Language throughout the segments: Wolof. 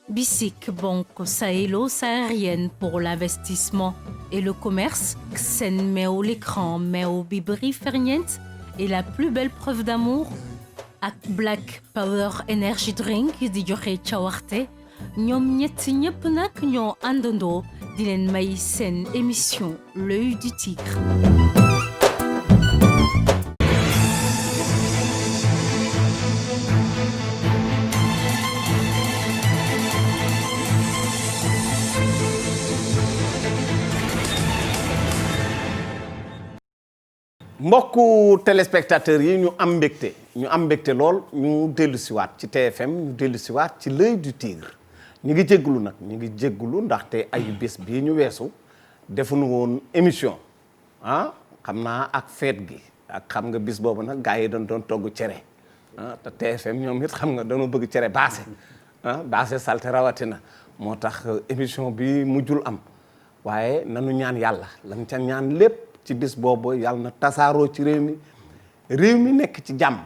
BICIC, Banque sahélo-saharienne pour l'investissement et le commerce, Xen Meo l'écran Meo Bibri Ferniente est la plus belle preuve d'amour. Ak Black Power Energy Drink di joxe cawarte ñoom ñett ñëpp nag ñoo àndandoo di leen may seen émission L'œil du tigre. mbokku téléspectateurs yi ñu am mbégte lool ñu dellu siwaat ci TFM ñu dellu siwaat ci l'œil du tigre ñu ngi jéggulu ndaxte ayu bés bii ñu weesu defuñu woon émission xam naa ak feet gi ak xam nga bis boobu nag gars yi doon togg cere te TFM ñoom it xam nga dañoo bëgg cere baase salte rawatina moo tax émission bi mujjul am waaye nanu ñaan yàlla lañ ca ñaan lépp ci bis boobu yàlla na tasaaroo ci réew mi nekk ci jàmm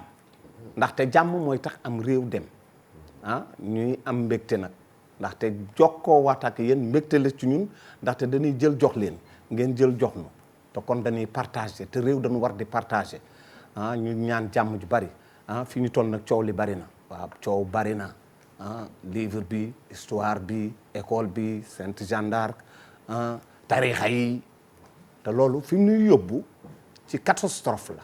ndaxte jàmm mooy tax am réew dem ñuy am mbégte nag ndaxte jokkoo waat ak yéen mbégte la ci ñun ndaxte dañuy jël jox leen ngeen jël jox nu te kon dañuy partager te réew dañu war di partager ñu ñaan jàmm ju bari fi ñu toll nag coow li bari na waaw coow bari na livre bi histoire bi école bi Sainte Jeanne d'Arc tarixa yi te loolu fi mu ñuy yóbbu ci catastrophe la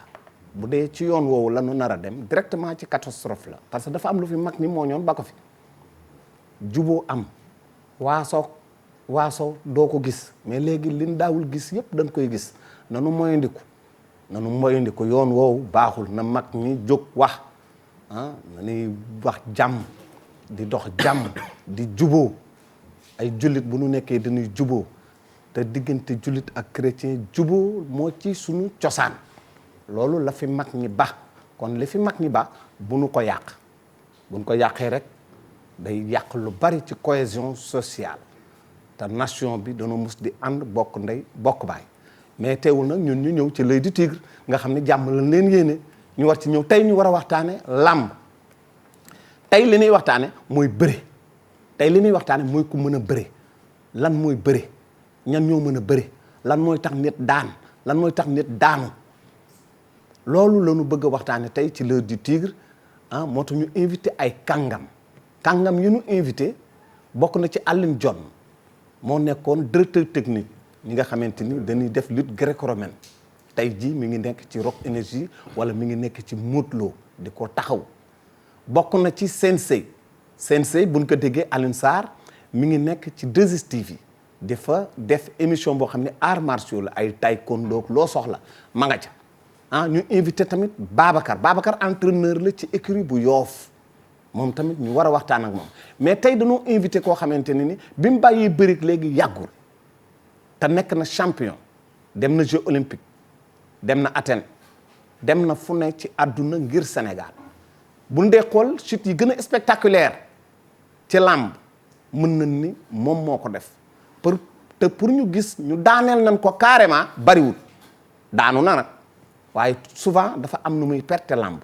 bu dee ci yoon woowu la ñu nar a dem directement ci catastrophe la parce que dafa am lu fi mag ni moo ñoon ba ko fi juboo am waaso doo ko gis mais léegi liñ daawul gis yëpp dañ koy gis nanu moyandiku yoon woowu baaxul na mag ñi jóg wax nañuy wax jàmm di dox jàmm di juboo ay jullit bu nu nekkee dañuy juboo te diggante jullit ak chrétien juboo moo ci suñu cosaan loolu la fi mag ñi ba kon li fi mag ñi ba bu nu ko yàq buñ ko yàqee rek day yàq lu bari ci cohésion sociale te nation bi dana mus di ànd bokk ndey bokk baay mais teewul nag ñun ñu ñëw ci l'œil du tigre nga xam ne jàmm lañ leen yéene ñu war ci ñëw tey ñu war a waxtaane làmb tey li ñuy waxtaane mooy bëre tey li ñuy waxtaane mooy ku mën a bëre lan mooy bëre ñan ñoo mën a bëri lan mooy tax nit daan lan mooy tax nit daanu loolu la ñu bëgg a waxtaane tey ci l'œil du tigre moo tax ñu invité ay kàngam yi ñu invité bokk na ci Alioune John moo nekkoon directeur technique ñi nga xamante ni dañuy def lutte gréco-romaine tey jii mi ngi nekk ci Rock Énergie wala mi ngi nekk ci Modou Lo di ko taxaw bokk na ci Sensei buñ ko déggee Alioune Sarr mi ngi nekk ci 2STV dafa def émission boo xam ne arts martiaux la ay taekwondo loo soxla ma nga ca ñu invité tamit Babacar entraîneur la ci écurie bu Yoof moom tamit ñu war a waxtaan ak moom mais tey dañoo invité koo xamante ne ni bi mu bàyyee bëri léegi yàggul te nekk na champion dem na Jeux olympiques dem na Athènes dem na fu ne ci àdduna ngir Sénégal bu ndee xool chute yi gën a spectaculaire ci làmb mën nañ ni moom moo ko def pour ñu gis ñu daaneel nañ ko carrément bariwul daanu na nag waaye souvent dafa am nu muy perte làmb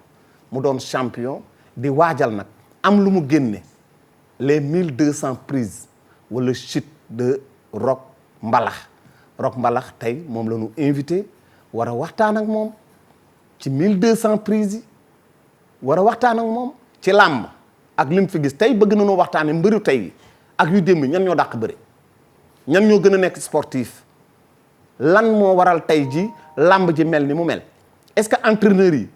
mu doon champion di waajal nag am lu mu génne les 1200 prises wala chute de Rock Mbalax tey moom la ñu invité war a waxtaan ak moom ci 1200 prises yi war a waxtaan ak moom ci làmb ak li mu fi gis tey bëgg nañoo waxtaane mbëru tey ak yu démb ñan ñoo dàq bëri ñan ñoo gën a nekk sportif lan moo waral tey ji làmb ji mel ni mu mel est-ce que entraîneurs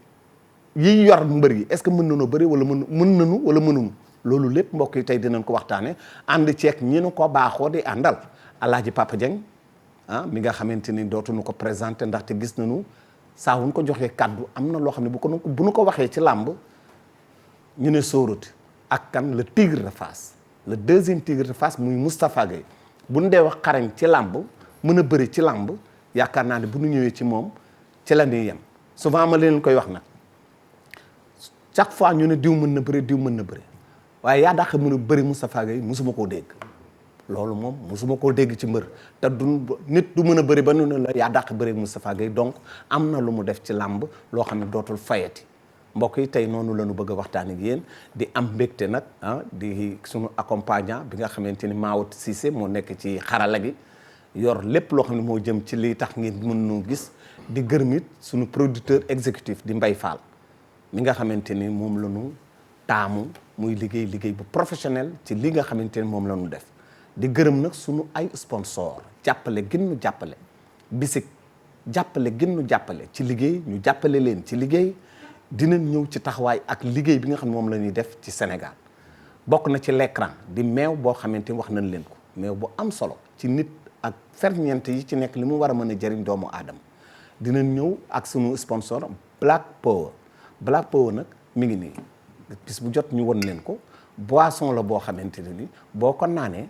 yi yor mbër yi est-ce que mën nañoo bëri wala mën nañu wala mënuñu loolu lépp mbokk yi tey dinañ ko waxtaane ànd ceeg ñi nu ko baaxoo di àndal Alaaji Papa Dieng mi nga xamante ni dootuñu ko présenté ndaxte gis nañu saa wuñ ko joxee kaddu am na loo xam ne bu nu ko waxee ci làmb ñu ne sóorati ak kan le tigre de Fass le deuxième tigre de Fass muy Moustapha Gueye bu ñu dee wax xarañ ci làmb mën a bëri ci làmb yaakaar naa ne bu ñu ñëwee ci moom ci la ñuy yem souvent ma leen koy wax nag chaque fois ñu ne diw mën na bëri waaye yaa dàq mën a bëri Moustapha Gueye musuma koo dégg loolu moom musuma koo dégg ci mbër te nit du mën a bëri ba nu ne la yaa dàq bëri Moustapha Gueye donc am na lu mu def ci làmb loo xam ne dootul fayati mbokk yi tey noonu la ñu bëgg a waxtaan ak yéen di am mbégte nag di sunu accompagnant bi nga xamante ni Maodo Cissé moo nekk ci xarala gi yor lépp loo xam ne moo jëm ci li tax ngeen mën nu gis di gërëm it sunu producteur exécutif di Mbaye Fall mi nga xamante ni moom la ñu taamu muy liggéey bu professionnel ci li nga xamante ni moom la ñu def di gërëm nag sunu ay sponsor jàppale gën nu jàppale bisik jàppale gën nu jàppale ci liggéey ñu jàppale leen ci liggéey dinañ ñëw ci taxawaay ak liggéey bi nga xam ne moom la ñuy def ci Sénégal bokk na ci l'écran di meew boo xamante ni wax nañ leen ko meew bu am solo ci nit ak ferñeent yi ci nekk li mu war a mën a jëriñ doomu aadama dinañ ñëw ak sunu sponsor Black Power nag mi ngi nii bis bu jot ñu won leen ko boisson la boo xamante ne ni boo ko naanee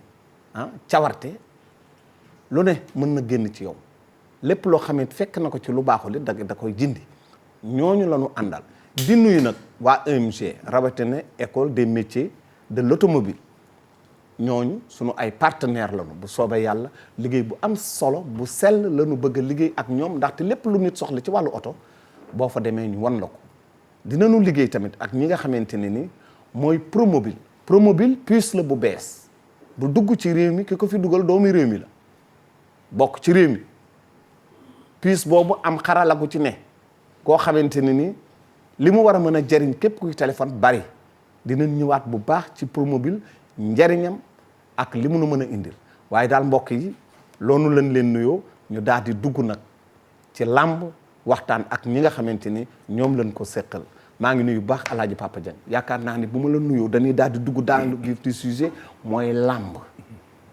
cawarte lu ne mën na génn ci yow lépp loo xamante fekk na ko ci lu baaxul it da koy jindi ñooñu la ñu àndal di nuyu nag waa EMG rawatina école des métiers de l'automobile ñooñu sunu ay partenaires lañu bu soobee yàlla liggéey bu am solo bu sell la ñu bëgg a liggéey ak ñoom ndaxte lépp lu nit soxla ci wàllu oto boo fa demee ñu wan la ko dinañu liggéey tamit ak ñi nga xamante ne ni mooy Promobile puce la bu bees bu dugg ci réew mi ki ko fi dugal doomi réew mi la bokk ci réew mi puce boobu am xarala gu ci ne koo xamante ne ni li mu war a mën a jariñ képp kuy téléphone bari dinañ ñëwaat bu baax ci Promobile njariñam ak li mu nu mën a indil waaye daal mbokk yi loolu lañ leen nuyoo ñu daal di dugg nag ci làmb waxtaan ak ñi nga xamante ni ñoom lañ ko seqal maa ngi nuyu bu baax Alaaji Papa Dieng yaakaar naa ni bu ma la nuyoo dañuy daal di dugg dans le vif du sujet mooy làmb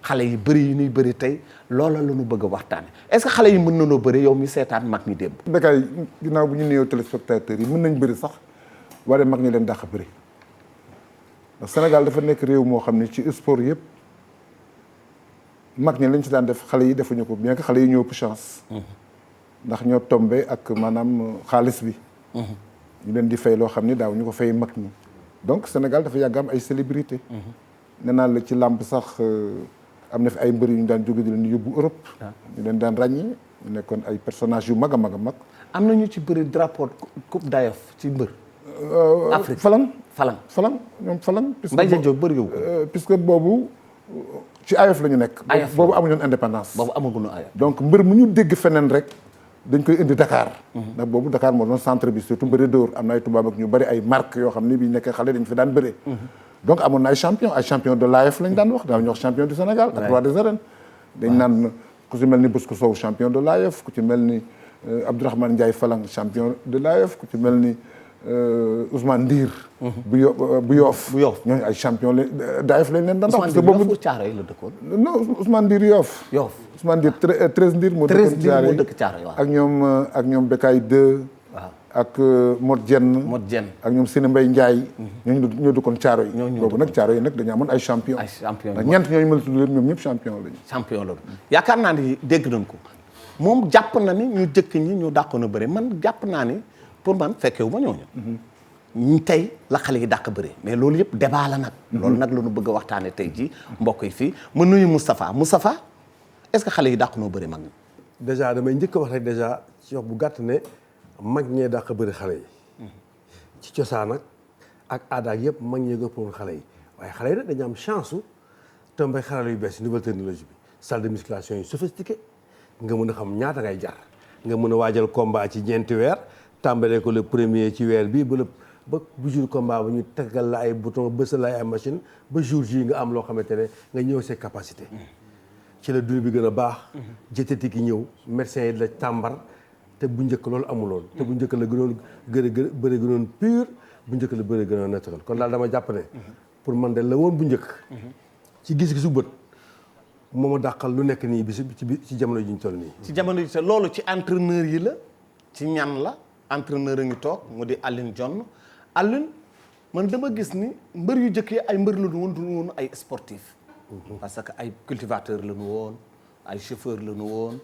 xale yi bëri yi ñuy bëri tey loola la ñu bëgg a waxtaane est-ce que xale yi mën nanoo bëri yow mi seetaan mag ñi démb. Bécaye ginnaaw bu ñu nuyoo téléspectateurs yi mën nañ bëri sax waaye mag ñi leen dàq bëri ndax Sénégal dafa nekk réew moo xam ne ci sport yëpp mag ñi lañ ci daan def xale yi defuñu ko bien que xale yi ñoo ëpp chance. ndax ñoo tombé ak maanaam xaalis bi. ñu leen di fay loo xam ni daaw ñu ko fay mag ñi. donc Sénégal dafa yàgg am ay célébrité. nee naa la ci làmb sax am na fi ay mbër yu ñu daan jóge di leen yóbbu Europe. ñu leen daan ràññee ñu nekkoon ay personnages yu mag a mag a mag. am na ñu ci bëri drapeau coupe d'AOF ci mbër. Afrique Falang. ñoom Falang. Mbaye Diop bëri yow ko. puisque boobu ci AOF la ñu nekk. boobu amuñu woon indépendance. boobu amaguñu AOF. donc mbër mu ñu dégg feneen rek dañ koy indi Dakar. ndax boobu Dakar moo doon centre bi surtout bëri dóor am na ay tubaab ak ñu bëri ay marque yoo xam ni bi ñu nekkee xale dañ fi daan bëree. donc amoon na ay champion de l'AOF lañ daan wax daaw ñu wax champion du Sénégal ak roi des arènes. dañ naan ku ci mel ni Bosco Sow champion de l'AOF ku ci mel ni Abdourahmane Ndiaye Falang champion de l'AOF ku ci mel ni Ousmane Ndir. bu Yoof ñooñu ay champion d'AOF lañ leen daan wax. parce que boobu Caaroy la dëkkoon. non Ousmane Ndir Yoof. Ousmane Ndir 13 Ndir moo dëkk Caaroy ak ñoom Bécaye 2. waaw ak Modou Dieng. ak ñoom Sine Mbaye Ndiaye. ñoo dëkkoon Caaroy. boobu nag Caaroy yi nag dañu amoon ay champion. ndax ñeent ñooñu mën a tudd leen ñoom ñëpp champion lañu. yaakaar naa ni dégg nañ ko moom jàpp na ni ñu jëkk ñi ñu dàqoon a bëre man jàpp naa ni pour man fekkewu ma ñooñu. ñu tey la xale yi dàq bëre mais loolu yëpp débat la nag. loolu nag la ñu bëgg a waxtaane tey jii mbokk yi fii ma nuyu Moustapha est-ce que xale yi dàq noo bëri mag ñi. déjà damay njëkk a wax rek déjà ci wax bu gàtt ne mag ñee dàq bëri xale yi. ci cosaan nag ak aada yëpp mag ñee gëppoon xale yi waaye xale yi nag dañu am chance su tombé xarala yu bees nouvelle technologie bi salle de musculation yi sophistiqué nga mën a xam ñaata ngay jar nga mën a waajal combat ci ñeenti weer tàmbalee ko le premier ci weer bi ba bu jour combat ba ñu tegal la ay bouton bësal la ay machine ba jour ji nga am loo xamante ne nga ñëw ses capacités. ci la dund bi gën a baax. diététique yi ñëw médecins yi la tàmbar te bu njëkk loolu amuloon. te bu njëkk la gënoon bëri gënoon pur bu njëkk la bëri gënoon naturel kon daal dama jàpp ne. pour man de la woon bu njëkk. ci gis-gisu bët moo ma dàqal lu nekk nii bi ci jamono ji ñu toll nii. ci jamono ji loolu ci entraîneur yi la ci ñan la entraîneur a ngi toog mu di Alioune Dione Alioune man dama gis ni mbër yu njëkk yi ay mbër la ñu woon du woon ay sportif. parce que ay cultivateur la ñu woon ay chauffeur la ñu woon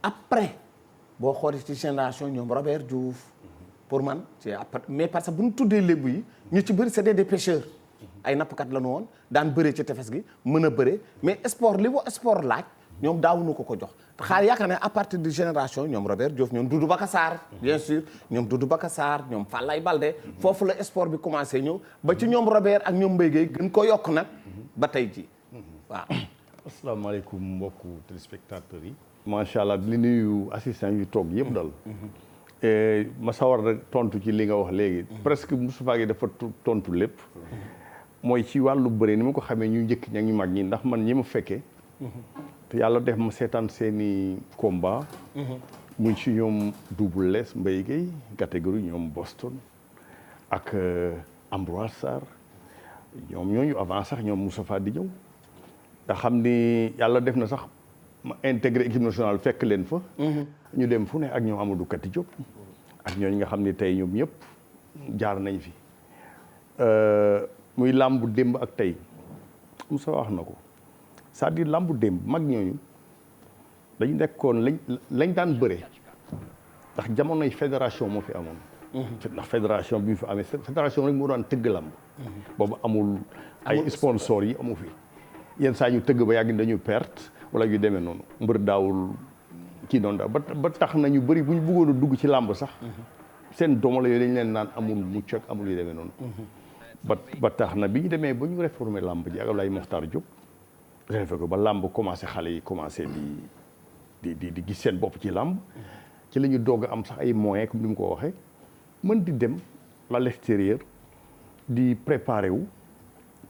après boo xoolee ci génération ñoom Robert Diouf pour man c'est après mais parce que bu ñu tuddee lébu yi ñu ci bëri c'est des pêcheurs ay nappkat la ñu woon daan bëree ci tefes gi mën a bëree mais sport li ko sport laaj ñoom daawuñu ko jox xaar yaakaar ne à partir de génération ñoom Robert Diouf ñoom Doudou Baka Sarr bien sûr ñoom Doudou Baka Sarr ñoom Falaye Baldé foofu la sport bi commencé ñëw ba ci ñoom Robert ak ñoom Mbaye Guèye gën ko yokk nag ba tey ji waaw. asalaamaaleykum mbokku téléspectateurs yi. macha allah di nuyu assistants yu toog yëpp dal. ma sawar rek tontu ci li nga wax léegi. presque Moustapha gi dafa tontu lépp. mooy ci wàllu bëre ni ma ko xamee ñu njëkk ña ñu mag ñi ndax man ñi ma fekkee. te yàlla def ma seetaan seeni combat. muy ci ñoom Double Less Mbaye Guèye catégorie ñoom Boston ak Ambroise Sarr ñoom ñooñu avant sax ñoom Moustapha di ñëw. nga xam ni yàlla def na sax ma intégré équipe nationale fekk leen fa. ñu dem fu ne ak ñoom Amadou Kati Diop. ak ñooñu nga xam ni tey ñoom ñëpp jaar nañ fi. muy làmbu démb ak tey Moussa wax na ko c'est-à-dire làmbu démb mag ñooñu dañu nekkoon lañ daan bëre ndax jamonoy fédération moo fi amoon. ndax fédération bi mu fi amee fédération rek moo daan tëgg làmb. boobu amul ay sponsors yi amu fi. yenn saa ñu tëgg ba yàgg dañu perte wala yu demee noonu mbër daawul kii noonu daal ba tax na ñu bëri bu ñu bëggoon a dugg ci làmb sax. seen doomala yooyu dañ leen naan amul mucc ak amul yu demee noonu. ba tax na bi ñu demee ba ñu réformer làmb ji ak Abdoulaye Mokhtar Diop. refé ko ba làmb commencé xale yi commencé di gis seen bopp ci làmb. ci la ñu doog a am sax ay moyens comme ni mu ko waxee. mën di dem à l'extérieur di préparer wu.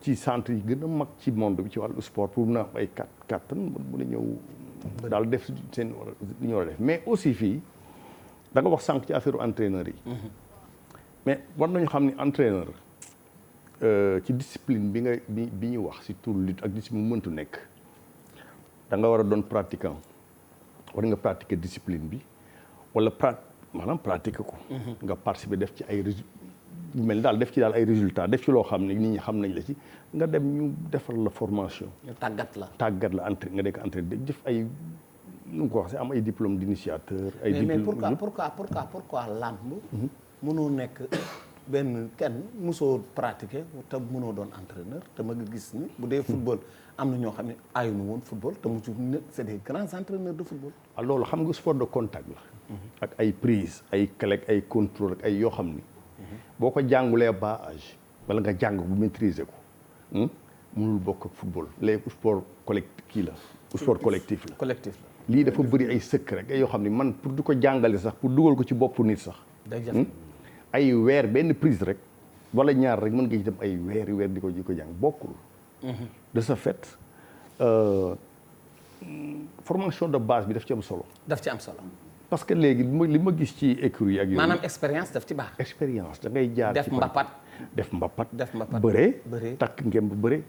ci centre yi gën a mag ci monde bi ci wàllu sport pour mun a am ay kattan mun a ñëw daal def seen li ñu war a def mais aussi fii da nga wax sànq ci affaire entraîneur yi. mais war nañu xam ni entraîneur ci discipline bi ñu wax si tour lutte ak discipline mu mëntu nekk da nga war a doon pratiquant war nga pratiquer discipline bi wala maanaam pratiquer ko. nga participer def ci ay mel daal def ci daal ay résultats def ci loo xam ne nit ñi xam nañ la ci nga dem ñu defal la formation. ñu tàggat la entraîné nga nekk entraîné def ay nu mu ko wax am ay diplôme d'initiateur. ay diplôme mais pourquoi làmb mënoo nekk benn kenn mosoo pratiquer te mënoo doon entraîneur te ma nga gis ni bu dee football am na ñoo xam ne ayuñu woon football te mu ci c'est des grands entraîneurs de football. loolu xam nga sport de contact la. ak ay prise ay clé ay contrôle ak ay yoo xam ni. boo ko jàngulee bas âge wala nga jàng bu maîtriser ko mënul bokk ak football léegi sport collectif la. lii dafa bëri ay sëkk rek ay yoo xam ne man pour du ko jàngale sax pour dugal ko ci bopp nit sax. ay weer benn prise rek wala ñaar rek mën nga ci dem ay weer di ko jàng bokkul. de ce fait formation de base bi daf ci am solo. parce que léegi li ma gis ci écurie ak yooyu. maanaam expérience daf ci baax. expérience da ngay jaar def mbapat. bëre takk ngem bu bëre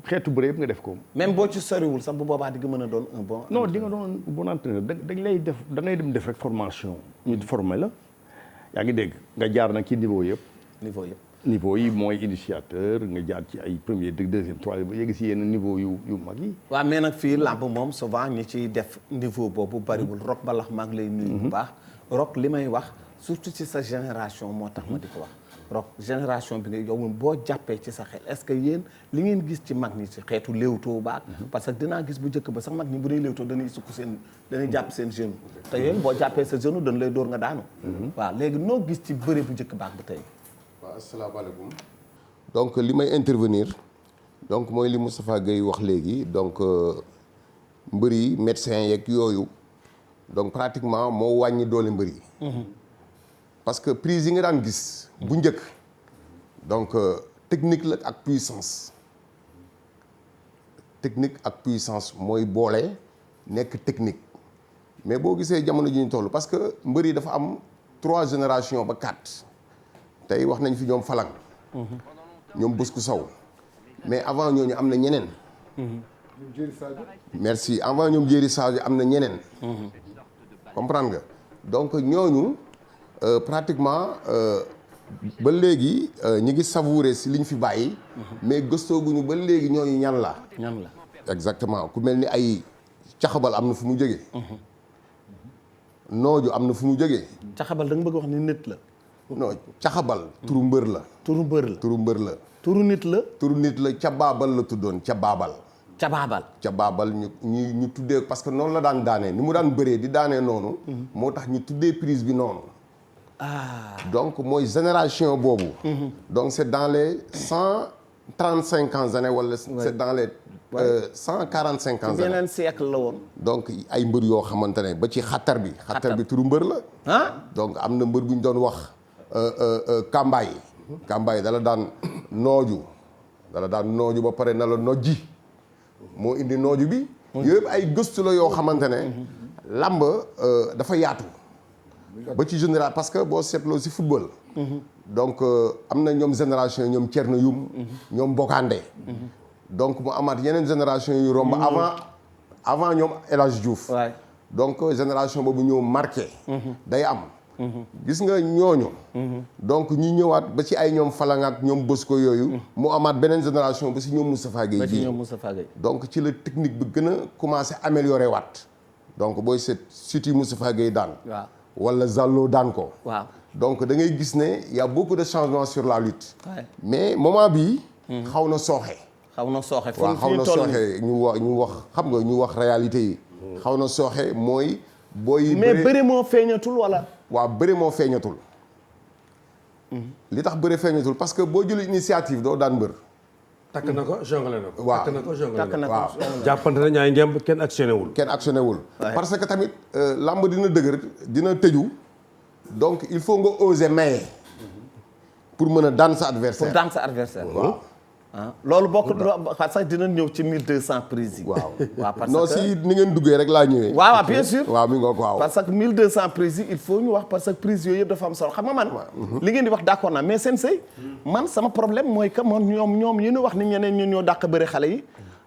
xeetu bëre yëpp nga def ko. même boo ci soriwul sax bu boobaa di nga mën a doon un bon. non di nga doon un bon entraîneur dañ lay def da ngay dem def rek formation. ñu formé la yaa ngi dégg nga jaar nag ci niveau yëpp. niveau yi mooy initiateur nga jaar ci ay premier deuxième troisième ba yegg si yenn niveau yu mag yi. waaw mais nag fii làmb moom souvent ñi ciy def niveau boobu bariwul Rock Mbalax maa ngi lay nuyu bu baax. Rock li may wax surtout ci sa génération moo tax ma di ko wax. Rock génération bi nga yow boo jàppee ci sa xel est-ce que yéen li ngeen gis ci mag ñi ci xeetu léewtoo baak parce que dinaa gis bu njëkk ba sax mag ñi bu dee léewtoo dañuy sukk dañuy jàpp seen genou te yéen boo jàppee sa genou dañ lay dóor nga daanu. waaw léegi noo gis ci bëre bu njëkk baak ba tey. waaw asalaamaaleykum. donc li may intervenir donc mooy li Moustapha Guèye wax léegi donc mbër yi médecins yeeg yooyu donc pratiquement moo wàññi doole mbër yi. parce que prise yi nga daan gis. bu njëkk donc technique la ak puissance. technique ak puissance mooy boole nekk technique mais boo gisee jamono ji ñu toll parce que mbër yi dafa am 3 générations ba 4. tey wax nañ fi ñoom Falang. ñoom Bosku Sow. mais avant ñooñu am na ñeneen. merci avant ñoom Jéeri Sadio am na ñeneen. comprendre nga donc ñooñu pratiquement ba léegi ñi ngi savourer si liñ fi bàyyi. mais gëstooguñu ba léegi ñooñu ñan la. exactement ku mel ni ay caxabal am na fu mu jógee. nooju am na fu mu jógee. caxabal da nga bëgg wax ni nit la. non caxabal turu mbër la. turu mbër la. turu mbër la. turu nit la. turu nit la ca baabal la tuddoon ca baabal. ca baabal. ca baabal ñu tuddee parce que noonu la daan daanee ni mu daan bëree di daanee noonu. moo tax ñu tuddee prise bi noonu. donc mooy génération boobu. donc c'est dans les 135 ans années wala c'est dans les 145 ans années. beneen siècle la woon. donc ay mbër yoo xamante ne ba ci xattar bi. xattar bi turu mbër la. donc am na mbër bu ñu doon wax Kambaay. Kambaay dala daan nooju ba pare na la nojji moo indi nooju bi. yooyu ay gëstu la yoo xamante ne. làmb dafa yaatu. ba ci général parce que boo seetloo si football. donc am na ñoom génération ñoom Thierno Youm. ñoom Bokandé. donc mu amaat yeneen génération yu romb avant ñoom El Hadj Diouf. donc génération boobu ñëw marqué. day am. gis nga ñooñu. donc ñi ñëwaat ba ci ay ñoom Falang ak ñoom Bosco yooyu. mu amaat beneen génération ba si ñoom Moustapha Gueye. ba ci ñoom Moustapha Gueye. donc ci la technique bi gën a commencé amélioré waat. donc booy seet surtout Moustapha Gueye daan. waaw wala Zallo daan ko. waaw donc da ngay gis ne y a beaucoup de changements sur la lutte. mais moment bi xaw na sooxe. xaw na sooxe. waaw xaw na sooxe ñu wax xam nga ñu wax réalité yi. xaw na sooxe mooy. booy mais bëri moo feeñatul wala. waaw bëri moo feeñatul. li tax bëri feeñatul parce que boo jëlee initiative doo daan mbër. takk na ko jonglé na ko. waaw takk na ko waaw. jàppante na ñaay ngemb kenn actionné wul. kenn actionné wul. parce que tamit lamb dina dëgër dina tëju. donc il faut nga oser maye. pour mën a daan sa adversaire. pour daan sa adversaire. waaw. loolu bokk sax dina ñëw ci 1200 prises yi. waaw parce non que si ni ngeen duggee rek laa ñëwee. waaw bien sûr. waaw mi nga ko waaw. parce que 1200 prises yi il faut ñu wax parce que prises yooyu yëpp dafa am solo xam nga man. li ngeen di wax d'accord naa mais sensei man sama problème mooy que man ñoom yi ñu wax ni ñeneen ñun ñoo dàq bëri xale yi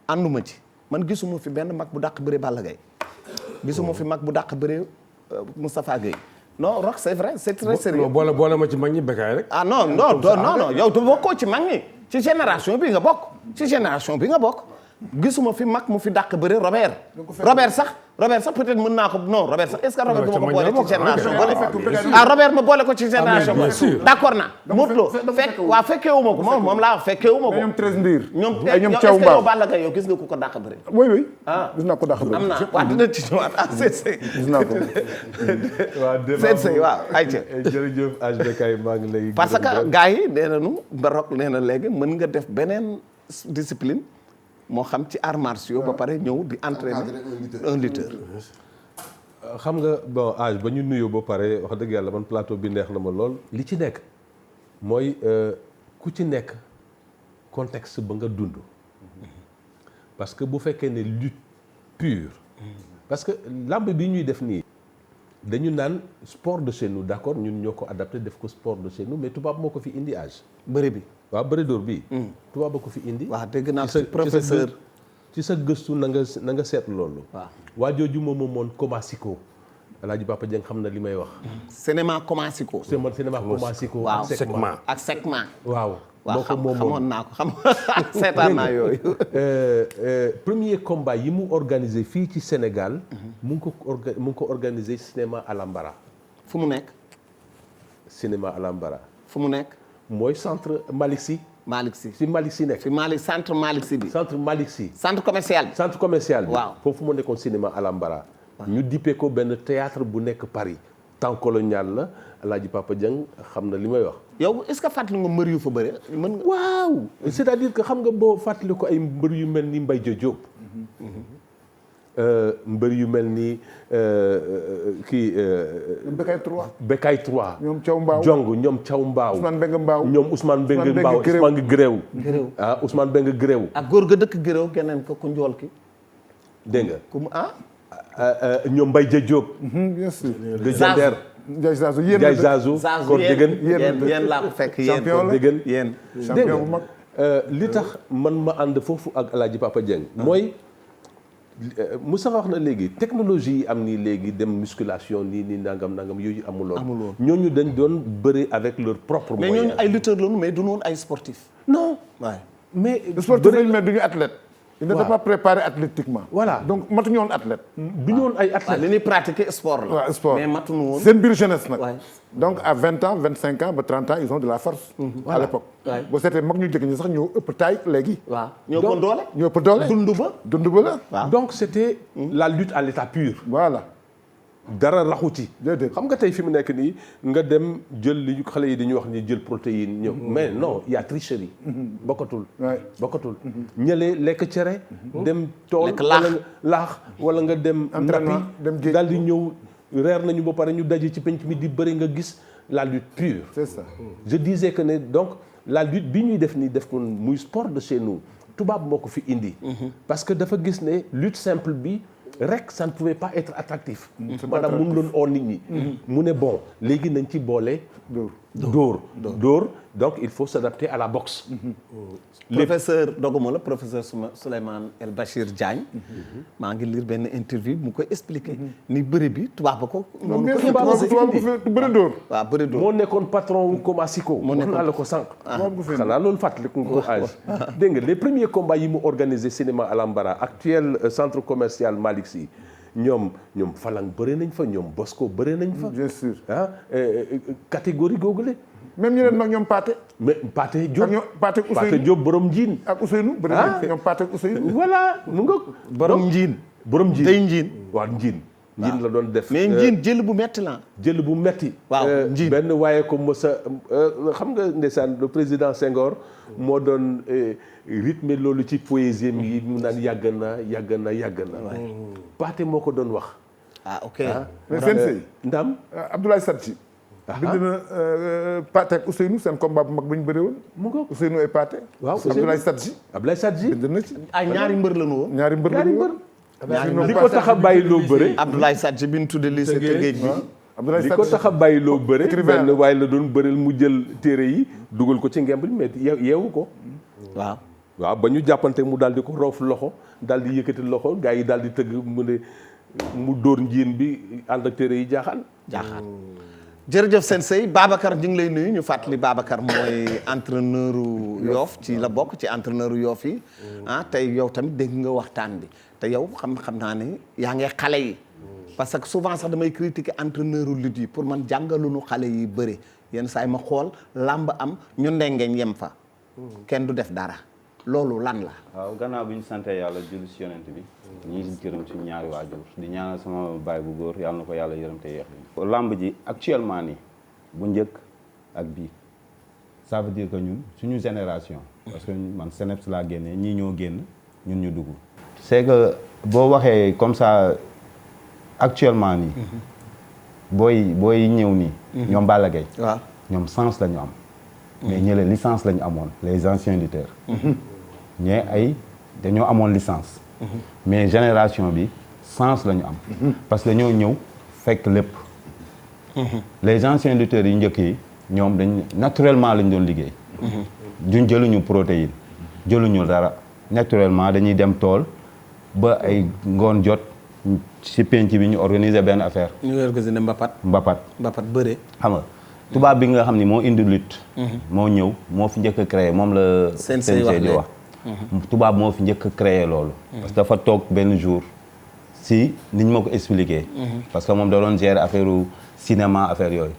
ànduma ci man gisuma fi benn mag bu dàq bëri Balla Gaye gisuma fi mag bu dàq bëri Moustapha Gueye non Rock c'est vrai c'est très sérieux. boole ma ci mag ñi Bécaye rek. ah non yow tu bokkoo ci mag ñi ci génération bi nga bokk gisuma fi mag mu fi dàq bëre Robert sax peut-être mën naa ko non Robert sax est-ce que Robert du ma ko boole ci génération bële Robert ma boole ko ci génération bële d'accord naa Modou Lo fekkeewu ma ko moom laa fekkeewu ma ko ñoom 13 ndiir ñoom Thiaw est-ce que Mbao yow Balla Gaye yow gis nga ku ko dàq bëre oui gis naa ko dàq bëre am naa waaw dina ci ñëwaat gis naa ko waaw ayca jërëjëf Bécaye maa ngi lay parce que gars yi nee nañu Rock nee na léegi mën nga def beneen discipline moo xam ci arts martiaux ba pare ñëw di entraîner un lutteur. xam nga bon âge ba ñu nuyoo ba pare wax dëgg yàlla man plateau bi neex na ma lool. li ci nekk mooy ku ci nekk contexte ba nga dund. parce que bu fekkee ne lutte pure. parce que lamb bi ñuy def nii. dañu naan sport de chez nous d'accord ñun ñoo ko adapté def ko sport de chez nous mais tubaab moo ko fi indi âge. bëri bi. waaw bëri dóor bii. tubaab ba ko fi indi. waaw dégg naa professeur ci sa gëstu na nga seet loolu. waaw waa jooju moom moon Komasiko. Alaaji Papa Dieng xam na li may wax. cinéma Komasiko. cinéma Komasiko. waaw ak Sekma. waaw. waaw xamoon naa ko seetaan naa yooyu. premier combat yi mu organisé fii ci Sénégal. mu ngi ko organisé cinéma Alambara. fu mu nekk. cinéma Alambara. fu mu nekk. mooy centre Malick Sy. fi Malick Sy nekk. centre Malick Sy bi. centre Malick Sy. centre commercial bi. centre commercial bi. waaw foofu mu nekkoon cinéma Alambara. ñu dippee ko benn théâtre bu nekk Paris. temps colonial la Alaaji Papa Dieng xam na li may wax. yow est-ce que fàttali nga mbër yu fa bëre mën nga. waaw c'est-à-dire que xam nga boo fàttali ko ay mbër yu mel ni Mbaye Diop. mbër yu mel ni kii. Bécaye 3. ñoom Thiaw Mbao Jong ñoom Thiaw Mbao. Ousmane Bengue Mbao ñoom Ousmane Bengue Mbao Ousmane Gréew. Ousmane Bengue Gréew. ak góor ga dëkk Gréew keneen ko ku njool ki. dégg nga. ku mu ñoom Mbaye Diop. bien sûr. de Diender. Ndiaye Zazou Kor Dégën. yéen laa ko fekk yéen. champion la Dégën yéen. champion bu mag. li tax man ma ànd foofu ak Alaaji Papa Dieng. mooy Moussa wax na léegi technologie yi am nii léegi dem musculation nii nangam yooyu amuloon. ñooñu dañ doon bëri avec leur propre moyen. mais ñooñu ay lutteurs lañu mais du noonu ay sportif. non. waay mais sportif lañu mais duñu athlète. il n'était pas préparé athlétiquement. Voilà. donc matuñu woon athlète. du ñu woon ay waaw athlètes. li ñuy pratiquer sport la. waaw sport mais matuñu woon. seen biir jeunesse nag. Ouais. donc à 20 ans 25 ans ba 30 ans ils ont de la force. à l'époque. Ouais. boo seetee mag ñu jëkk ñi sax ñoo ëpp taille léegi. waaw ñoo ko doole. ñoo ëpp doole. dund ba la. waaw. donc c'était la lutte à l'état pur. voilà. dara raxu ci. Déedéet. xam nga tey fi mu nekk nii nga dem jël li ñu xale yi dañuy wax ni jël protéine ñëw mais non il y a tricherie. bokkatul. Ouais. bokkatul. ñële lekk cere. dem tool Lekk laax. wala laax wala nga dem. Entraînement, dem nappi géej. daal di ñëw reer nañu ba pare ñu daje ci penc mi di bëri nga gis la lutte pure. c'est ça. je disais que ne donc la lutte bi ñuy def nii def ko muy sport de chez nous tubaab moo ko fi indi. parce que dafa gis ne lutte simple bi rek ça ne pouvait pas être attractif. maanaam mu doon oo nit ñi. mu ne bon léegi nañ ci boole. dóor donc il faut s'adapter à la boxe. professeur doguma la professeur Souleymane El Bachir Diagne. maa ngi lire benn interview mu koy expliquer. ni bëri bi tubaab ba ko. moom ko tubaab ko fi bëri dóor. waaw bëri dóor. moo nekkoon patron wu Comasiko. moo wax nekkoon naa la ko sànq. tubaab ko fi xanaa loolu fàttaliku nga ko âge. dégg nga les premiers combats yi mu organisé cinéma Alhambra actuel centre commercial Malick Sy ñoom Falang bëre nañ fa ñoom Bosco bëre nañ fa. bien sûr. catégorie googule. même ñeneen mag ñoom Pathé. mais Pathé Diop ak ñoom Pathé Ousseynou Pathé Diop borom njiin. ak Ousseynou. bëri nañ ñoom Pathé ak Ousseynou. voilà mu nga. borom njiin. borom njiin day njiin. waaw njiin. njiin la doon def. mais njiin jël bu metti la. jël bu metti. waaw njiin benn waaye ko mos a xam nga ndeysaan le président Senghor moo doon rythme loolu ci poésie yi mu naan yàgg na. Pathé moo ko doon wax. ah ok. mais sensei. Ndam. Abdoulaye Sadji. bind na Pathé ak Ousseynou seen combat bu mag ba ñu bëree woon. mu ngo Ousseynou ay Pathé. waaw Abdoulaye Sadji. Abdoulaye Sadji. bind na ci. ah ñaari mbër la ñu woon. ñaari mbër la ñu woon. li ko tax a bàyyi loo bëre. Abdoulaye Sadji bi ñu tuddee lycée Tëngéej bi. Abdoulaye li Sadji ko tax a bàyyi loo bëre. écrivain benn waaye la doon bëreel mu jël téere yi dugal ko ci ngemb li mais yeewu ko. waaw ba ñu jàppante mu daal di ko roof loxo daal di yëkkati loxo gars yi daal di tëgg mu dóor njiin bi ànd ak téere yi jaaxaan. jërëjëf Sensei Babacar ñu ngi lay nuyu ñu fàttali Babacar mooy entraîneur Yoff ci la bokk ci entraîneur Yoff yi. tey yow tamit dégg nga waxtaan bi te yow xam naa ne yaa ngi xale yi. parce que souvent sax damay critiquer entraîneur lutte yi pour man jàngaluñu xale yi bëre yenn saa yi ma xool làmb am ñu ndengeñ yem fa. kenn du def dara loolu lan la. waaw gannaaw bi ñu sante yàlla julli si yonent bi ñi ngi gërëm suñu ñaari waajur di ñaanal sama baay bu góor yàlla na ko yàlla yërëm te yeex bi lamb ji actuellement nii bu njëkk ak bii ça veut dire que ñun suñu génération parce que man CNEPS laa génnee ñii ñoo génn ñun ñu dugg c'est que boo waxee comme ça actuellement nii booy ñëw nii ñoom Balla Gaye waaw ñoom sens la ñu am mais ñële licence la ñu amoon les anciens lutteurs ñee ay dañoo amoon licence mais génération bi sens la ñu am parce que dañoo ñëw fekk lépp les anciens lutteurs yi njëkk yi ñoom dañ naturellement lañ doon liggéey duñ jëluñu protéine jëluñu dara naturellement dañuy dem tool ba ay ngoon jot ci penc bi ñu organiser benn affaire ñu organiser mbapat bëre xam nga tubaab bi nga xam ni moo indi lutte moo ñëw moo fi njëkk a créé moom la Sensei di wax tubaab moo fi njëkk a créé loolu parce que dafa toog benn jour si niñ ma ko expliqué parce que moom da doon gérer affaire cinéma affaire yooyu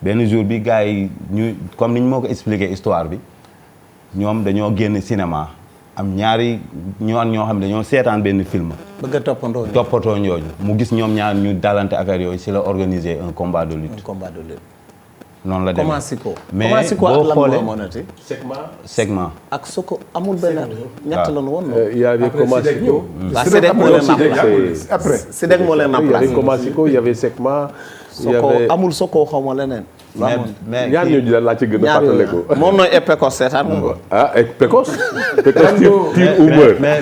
benn jour bi gars yi ñu comme niñ ma ko expliqué histoire bi ñoom dañoo génn cinéma am ñaari ñoo xam ne dañoo seetaan benn film bëgg a toppatoo ñooñu mu gis ñoom ñaar ñu dalante affaire yooyu si la organiser un combat de lutte noonu la demee Comasiko mais boo xoolee segment ak Soko amul benn ñett la woon il y avait Comasiko. Sédek moo leen remplacé après Sédek moo leen il y avait remplacé Comasiko il y avait Segma. Soko amul Soko xaw ma leneen mais ñaar ñooñu daal laa ci gën a ñaar fàttale ko. moom nooy Epekos seetaan nga ko ak Pekos. Pekos tir ou meurt. mais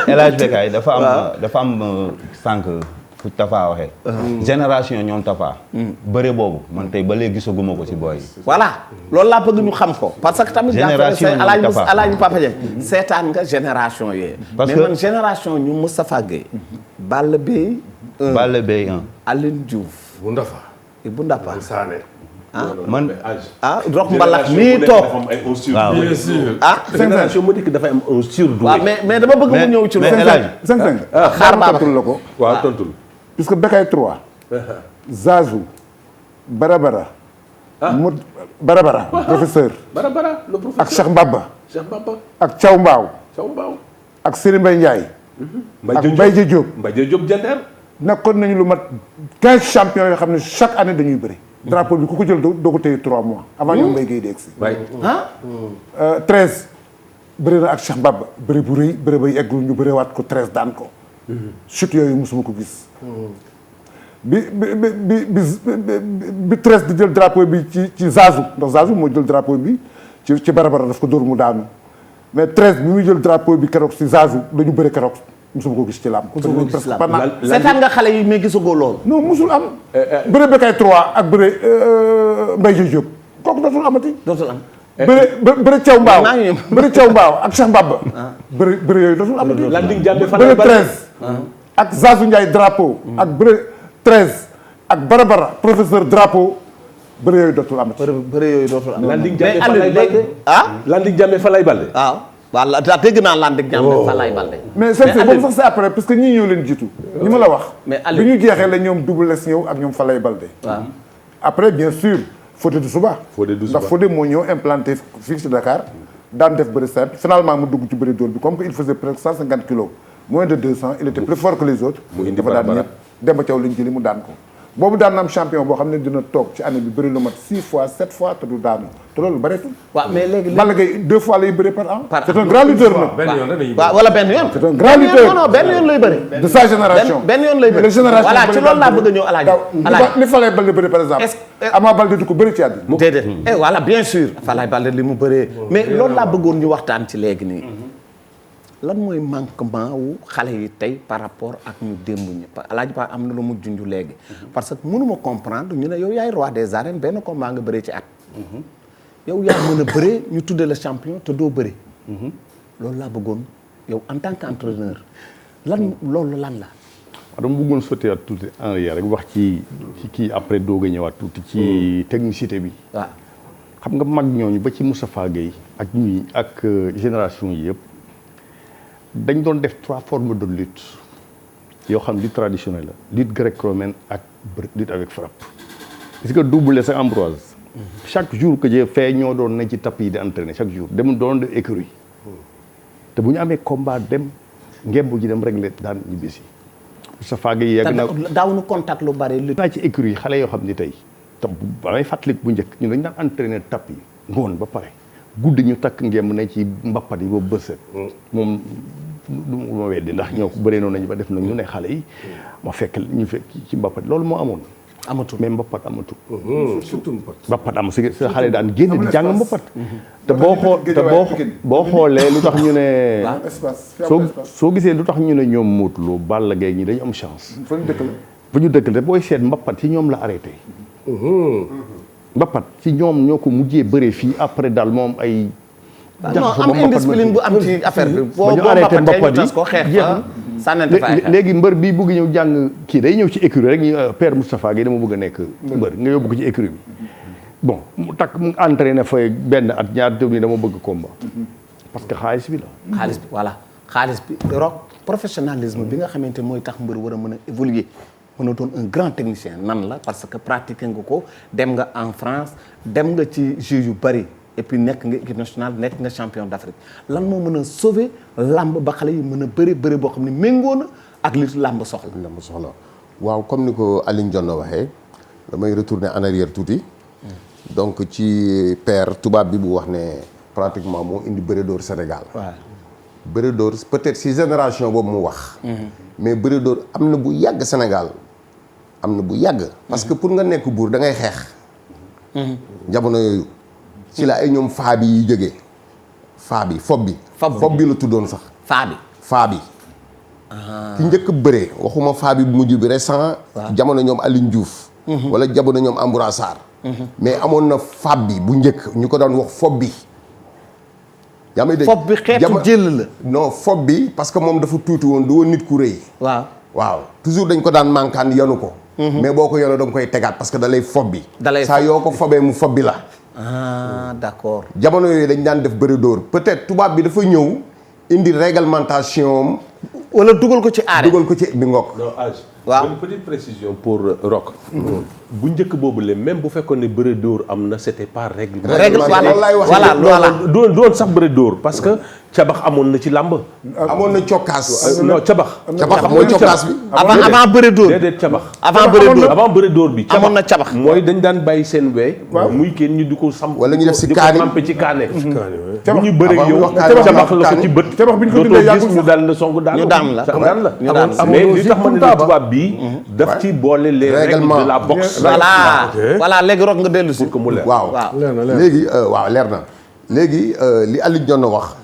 El Hadj Bekay dafa am sànq fu Tafa waxee génération ñoom Tafa bëre boobu man tey ba léegi gisaguma ko ci booy voilà loolu laa bëgg ñu xam ko parce que tamit génération alaaji Papa Dieng seetaan nga génération yooyu parce mais que man génération ñu Moustapha Gueye Balla Beye Balla Beye 1 Aline Diouf bu ndafa bu Ndapa Sané man rox mbalax mii toog waaw bien sûr. génération mu dikk dafay am un surdoué. waaw mais dama bëgg mu ñëw ci mais El Hadj cinq xaar baaba tontul la ko waaw tontul. puisque Bécaye 3 Zazu Barabara Barabara professeur Barabara le professeur ak Cheikh Mbaba Cheikh Bamba ak Thiaw Mbaaw Thiaw Mbaaw. ak Serigne Mbaye Ndiaye ak Mbaye Diop Mbaye Diop Jandeer. nekkoon nañu lu mat 15 champions yoo xam ne chaque année dañuy bëri drapeau bi ku ko jël doo ko téye 3 mois avant ñoom Mbaye Guèye di egsi 13 bëri na ak Cheikh Mbaba bëri bu rëy bëri bay eggul ñu bëriwaat ko 13 daan ko chute yooyu mosuma ko gis bi 13 di jël drapeau bi ci Zazu ndax Zazu moo jël drapeau bi ci Barabara daf ko dóor mu daanu mais 13 bi muy jël drapeau bi keroog ci Zazu dañu bëri keroog mosuma ko gis ci làmb. seetaan nga xale yi mais gisagoo loolu. non mosul am. bëre Bécaye 3 ak bëre Mbaye Diop kooku dootul amati. dootul am. bëre Thiaw Mbaaw bëre Thiaw Mbaaw ak Cheikh Mbaba. bëre yooyu dootul amati. Landing Diamé bëre 13. ak Zazu Ndiaye drapeau. ak bëre 13. ak Barabara professeur drapeau bëre yooyu dootul amati. bëre yooyu dootul am. Landing Diamé mais fa lay balde. Landing Diamé fa lay balde. waaw voilà dégg naa Landing Diamé fa lay balde. mais boobu sax c'est après parce que ñii ñoo leen jiitu. ni ma la wax. mais bi ñu jeexee la ñoom Double Less ñëw ak ñoom fa lay balde. waaw après bien sûr Fodé Doussouba. ndax Fodé moo ñëw implanté fii ci Dakar daan def bëri simple finalement mu dugg ci bëri dóor bi comme que il faisait presque 150 kilos moins de 200 il était plus fort que les autres. dafa daan ñëpp Demba Thiaw lañ jëli mu daan ko. boobu daan na am champion boo xam ne dina toog ci année bi bëri lu mat 6 fois 7 fois te du daanu te loolu bëreetul. waaw mais léegi Balla Gaye 2 fois lay bëri par an. c'est un grand lutteur nag. waaw wala benn yoon. c'est un grand lutteur non benn yoon lay bëri. de sa génération. benn yoon lay bëri. les générations voilà ci loolu laa bëgg a ñëw Alaaji. li Falaye Baldé bëri par exemple. Ama Baldé du ko bëri ci àddina. déedéet voilà bien sûr. Falaye Baldé li mu bëree. mais loolu laa bëggoon ñu waxtaan ci léegi nii. lan mooy manquement wu xale yi tey par rapport ak ñu démb ñi Alaaji Ba am na lu mu junj léegi. parce que mënuma comprendre ñu ne yow yaay roi des arènes benn combat nga bëree ci at. yow yaa mën a bëree ñu tudde la champion te doo bëri. loolu laa bëggoon yow en tant qu'entraîneur loolu lan la. dama bëggoon sotti at tuuti en arrière rek wax ci kii après doog a ñëwaat tuuti ci technicité bi. waaw xam nga mag ñooñu ba ci Moustapha Gueye ak ñii ak génération yi yëpp. dañ doon def 3 formes de lutte yoo xam lutte traditionnelle la lutte gréco-romaine ak lutte avec frappe parce que Double Less ak Ambroise chaque jour que j'ai fait ñoo doon ne ci tapis yi di entraîner chaque jour dem doon de écurie te bu ñu amee combat dem ngemb ji dem régler daan ñibbisi Moustapha Gueye yegg na daawuñu contact lu bari lutte naa ci écurie yi xale yoo xam ni tey tam ba may fàttaliku bu njëkk ñu dañ daan entraîner tapis yi ngoon ba pare guddi ñu takk ngemb ne ci mbappat yi boobu bësët moom du ma weddi ndax ñoo ko bëree noonu nañu ba def na ñu ne xale yi ma fekk ñu fekk ci mbappat loolu moo amoon amatul mais mbappat amatul surtout mbappat am si xale daan génn di jàng mbappat te boo xoolee lu tax ñu ne soo gisee lu tax ñu ne ñoom Modou Lo Balla Gaye ñi dañu am chance fa ñu dëkk la fa ñu dëkk la booy seet mbappat ci ñoom la arrêté mbappat ci ñoom ñoo ko mujjee bëree fii après daal moom ay non am indiscipline bu am ci affaire bi. boo arrêté mbappat yi ko xeex fa sànnante fa léegi mbër bii bëgg ñëw jàng kii day ñëw ci écurie rek ñu père Moustapha Gueye dama bëgg a nekk mbër nga yóbbu ko ci écurie bi bon mu takk mu entraîné fa benn at ñaar tëb ni dama bëgg combat parce que xaalis bi la xaalis bi voilà xaalis bi rock professionnalisme bi nga xamante mooy tax mbër war a mën a évoluer mën a doon un grand technicien nan la parce que pratiqué nga ko dem nga en France dem nga ci jeux yu bari et puis nekk nga équipe nationale nekk nga champion d'Afrique lan moo mën a sauver làmb ba xale yi mën a bëri boo xam ne méngoo na ak li làmb soxla. waaw comme ni ko Alioune Dione waxee damay retourner en arrière tuuti donc ci père tubaab bi bu wax ne pratiquement moo indi bëre d'or Sénégal. waaw bëre d'or peut-être si génération boobu mu wax. mais bëre d'or am na bu yàgg Sénégal am na bu yàgg. parce que pour nga nekk buur da ngay xeex. jamono yooyu. ci la ay ñoom faa bi yi jógee fob bi la tuddoon sax faa bi ki njëkk bëree waxuma faa bi bu mujj bi récent jamono ñoom Aline Diouf wala jamono ñoom Amboura Sarr mais amoon na fab bi bu njëkk ñu ko daan wax fob bi yaa may dégg fob bi xeetu jël la non fob bi parce que moom dafa tuuti woon du woon nit ku rëy waaw toujours dañ ko daan mankaan yanu ko mais boo ko yoree da nga koy tegaat parce que da lay fob bi. saa yoo ko fobee mu fob bi la. D'accord. jamono yooyu dañ daan def bëri dóor peut-être tubaab bi dafa ñëw indi réglementation. wala dugal ko ci aare. dugal ko ci bi ngoog. non âge. waaw une petite précision pour Rock. bu njëkk boobu le même bu fekkoon ne bëre dóor am na c'était pas réglementé. voilà doon sax bëre dóor parce que cabax amoon na ci làmb. amoon na cokkaas. non cabax. cabax mooy cokkaas bi. avant bëre dóor. déedéet cabax. avant bëre dóor bi. amoon na cabax. mooy dañ daan bàyyi seen wee. muy kenn ñu di ko samp. wala ñu def si kaani di ko samp ci kaane. cabax bu ñu bëre yow cabax la ko ci bët. cabax bi ñu ko dundee yàggul ñu daan la song daan la. mais li tax ma ne la tubaab bi daf ci boole les règles de la boxe. voilà léegi Rock nga dellu si. pour que mu leer. waaw léegi waaw leer na léegi li Aliou Dione wax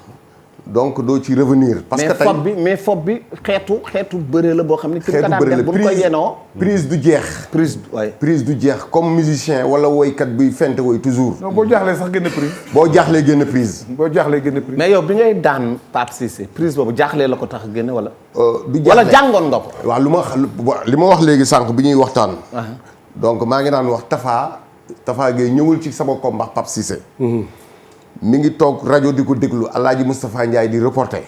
donc doo ci revenir. parce que tey mais fob bi xeetu bëre la boo xam ne. xeetu bëre la bu ñu ko yenoo. prise du jeex. prise du jeex comme musicien wala woykat buy fente woy toujours. non boo jaaxlee sax génn prise. boo jaaxlee génn prise. boo jaaxlee génn prise. mais yow bi ngay daan Pape Cissé prise boobu jaaxlee la ko tax génne wala. du jaaxle wala jàngoon nga ko. waaw li ma wax léegi sànq bi ñuy waxtaan. donc maa ngi daan wax Tafa Gueye ñëwul ci sama combat Pape Cissé. mi ngi toog rajo di ko déglu Alaaji Moustapha Ndiaye di reporter.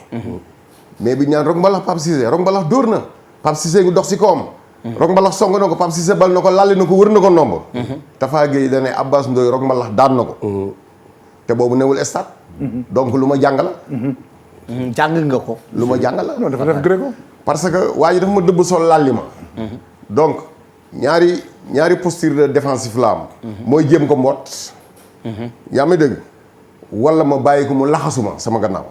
mais bi ñaan Rock Mbalax Pape Cissé Rock Mbalax dóor na Pape Cissé ngi dox si kawam. Rock Mbalax song na ko Pape Cissé bal na ko lalli na ko wër na ko ndomb. Tafa Gueye da ne Abbas Ndoye Rock Mbalax daan na ko. te boobu newul stade. donc lu ma jàng la. jàng nga ko. lu ma jàng la. non dafa def gréco. parce que waa ji dafa ma dëbb sol lalli ma. donc ñaari posture de défensif la am. mooy jéem ko mboot. yaa may dégg. wala ma bàyyi ko mu laxasuma sama gannaaw.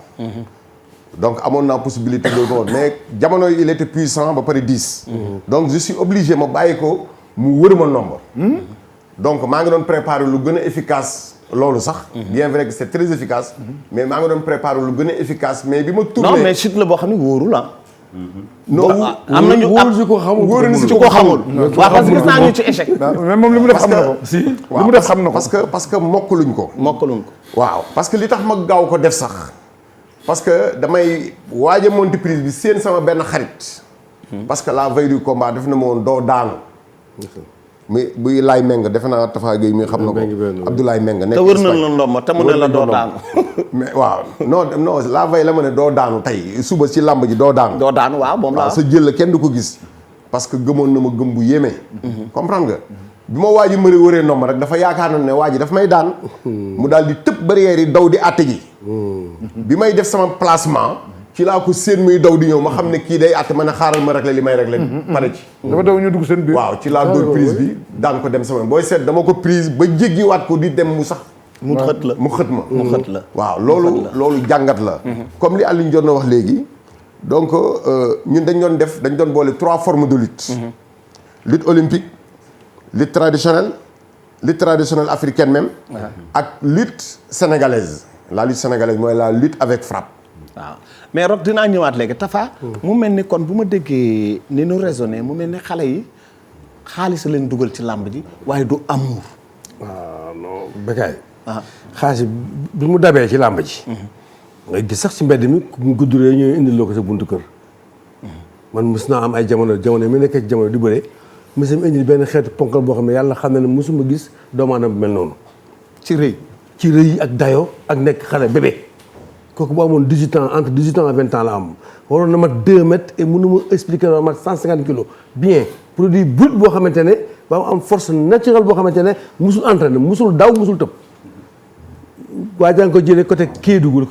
donc amoon naa possibilité loolu ko woon mais jamono yi il était puissant ba pare 10. donc je suis obligé ma bàyyi ko mu wër ma nombre. donc maa ngi doon préparer lu gën a efficace loolu sax. bien vrai que c'est très efficace. mais maa ngi doon préparer lu gën a efficace mais bi ma tourné. non mais chute la boo xam ne wóorul ah. non am nañu wóorul si ko xamul. wóorul si ko xamul. waaw parce que gis naa ñu ci échec. mais moom li mu def xam na ko. si li mu def xam na ko. parce que mokkaluñ ko. waaw parce que li tax ma gaaw ko def sax parce que damay waaj a monter prise bi seen sama benn xarit. parce que la veille du combat def na ma woon doo daanu. muy buy laay meng defe naa Tafa Gueye mi xam na ko. Abdoulaye Meng nekk te wër na la ndomba te mu ne la doo daanu. mais waaw non la veille la ma ne doo daanu tey suba ci làmb ji doo daanu. doo daanu waaw moom la sa jël la kenn du ko gis. parce que gëmoon na ma gëm bu yéeme. comprendre nga. bi ma waa ji mëri wëree ndomb rek dafa yaakaar na ne waa ji dafa may daan. mu daal di tëb barrière yi daw di àtte ji. bi may def sama placement. ci laa ko seen muy daw di ñëw ma xam ne kii day àtte ma ne xaaral ma réglé li may réglé. pare ci. dafa daw ñu dugg seen biir. waaw ci laa dóor prise bi daan ko dem sama booy seet dama ko prise ba jéggiwaat ko di dem mu sax. mu xët la. waaw loolu jàngat la. comme li Aliou Dione wax léegi. donc ñun dañ doon boole 3 formes de lutte. lutte olympique. lutte traditionnelle africaine même. ak lutte sénégalaise. la lutte sénégalaise mooy la lutte avec frappe. waaw mais Rock dinaa ñëwaat léegi Tafa. mu mel ni kon bu ma déggee ni nu raisonné mu mel ni xale yi xaalis leen dugal ci làmb ji waaye du amour. waaw non Bécaye. xaalis bi mu dabee ci làmb ji. nga gis sax ci mbedd mi mu gudduree ñooy indil loo ko sa buntu kër. man mos naa am ay jamono mi nekkee ci jamono di bëre mos am indil benn xeetu ponkal boo xam ne yàlla xam na ne mosuma gis doomu aadama bu mel noonu. ci rëy ak dayo ak nekk xale bébé. kooku bu amoon 18 ans entre 18 ans et 20 ans la am waroon na mat 2 mètres et mënu ma expliquer na mat 150 kilos bien produit brut boo xamante ne ba mu am force naturelle boo xamante ne musul entraîné musul daw musul tëb. waa jaa ngi ko jëlee côté Kédougou la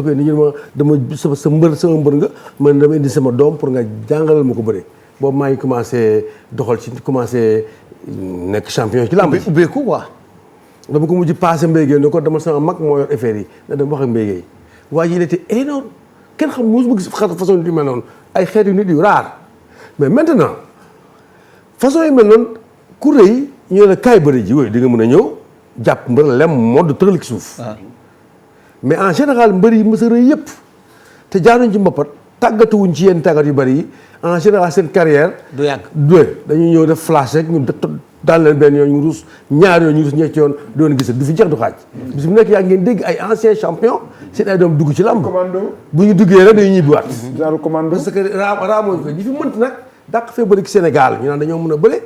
ko indi ñu ma dama sa mbër nga man dama indi sama doom pour nga jàngalal ma ko bëre boobu maa ngi commencé doxal ci commencé nekk champion ci làmb ubbeeku quoi. dama ko mujj passé mbéygéey ne ko dama sama mag moo yor affaire yi na dem wax ak mbéygéey waa ji il était énorme kenn xam mosuma gis façon nit yu mel noonu ay xeetu nit yu raar mais maintenant façon yu mel noonu ku rëy ñu ne kaay bëri ji wooyu di nga mën a ñëw jàpp mbër lem modd tëral ci suuf mais en général mbër yi mës a rëy yëpp te jaaruñ ci mbappat tàggatuwuñ ci yenn tàggat yu bëri yi en général seen carrière du yàgg dañuy ñëw def flash rek ñu daal leen benn yoon ñu ruus ñaar yoon ñu ruus ñetti yoon doon gis du fi jeex du xaaj bis bu nekk yaa ngeen dégg ay anciens champions seen ay doom dugg ci làmb bu ñu duggee rek dañuy ñibbiwaat genre commando parce que raamooñ ko ñi fi mënt nag dàq fee bëri ci Sénégal ñu naan dañoo mën a bëre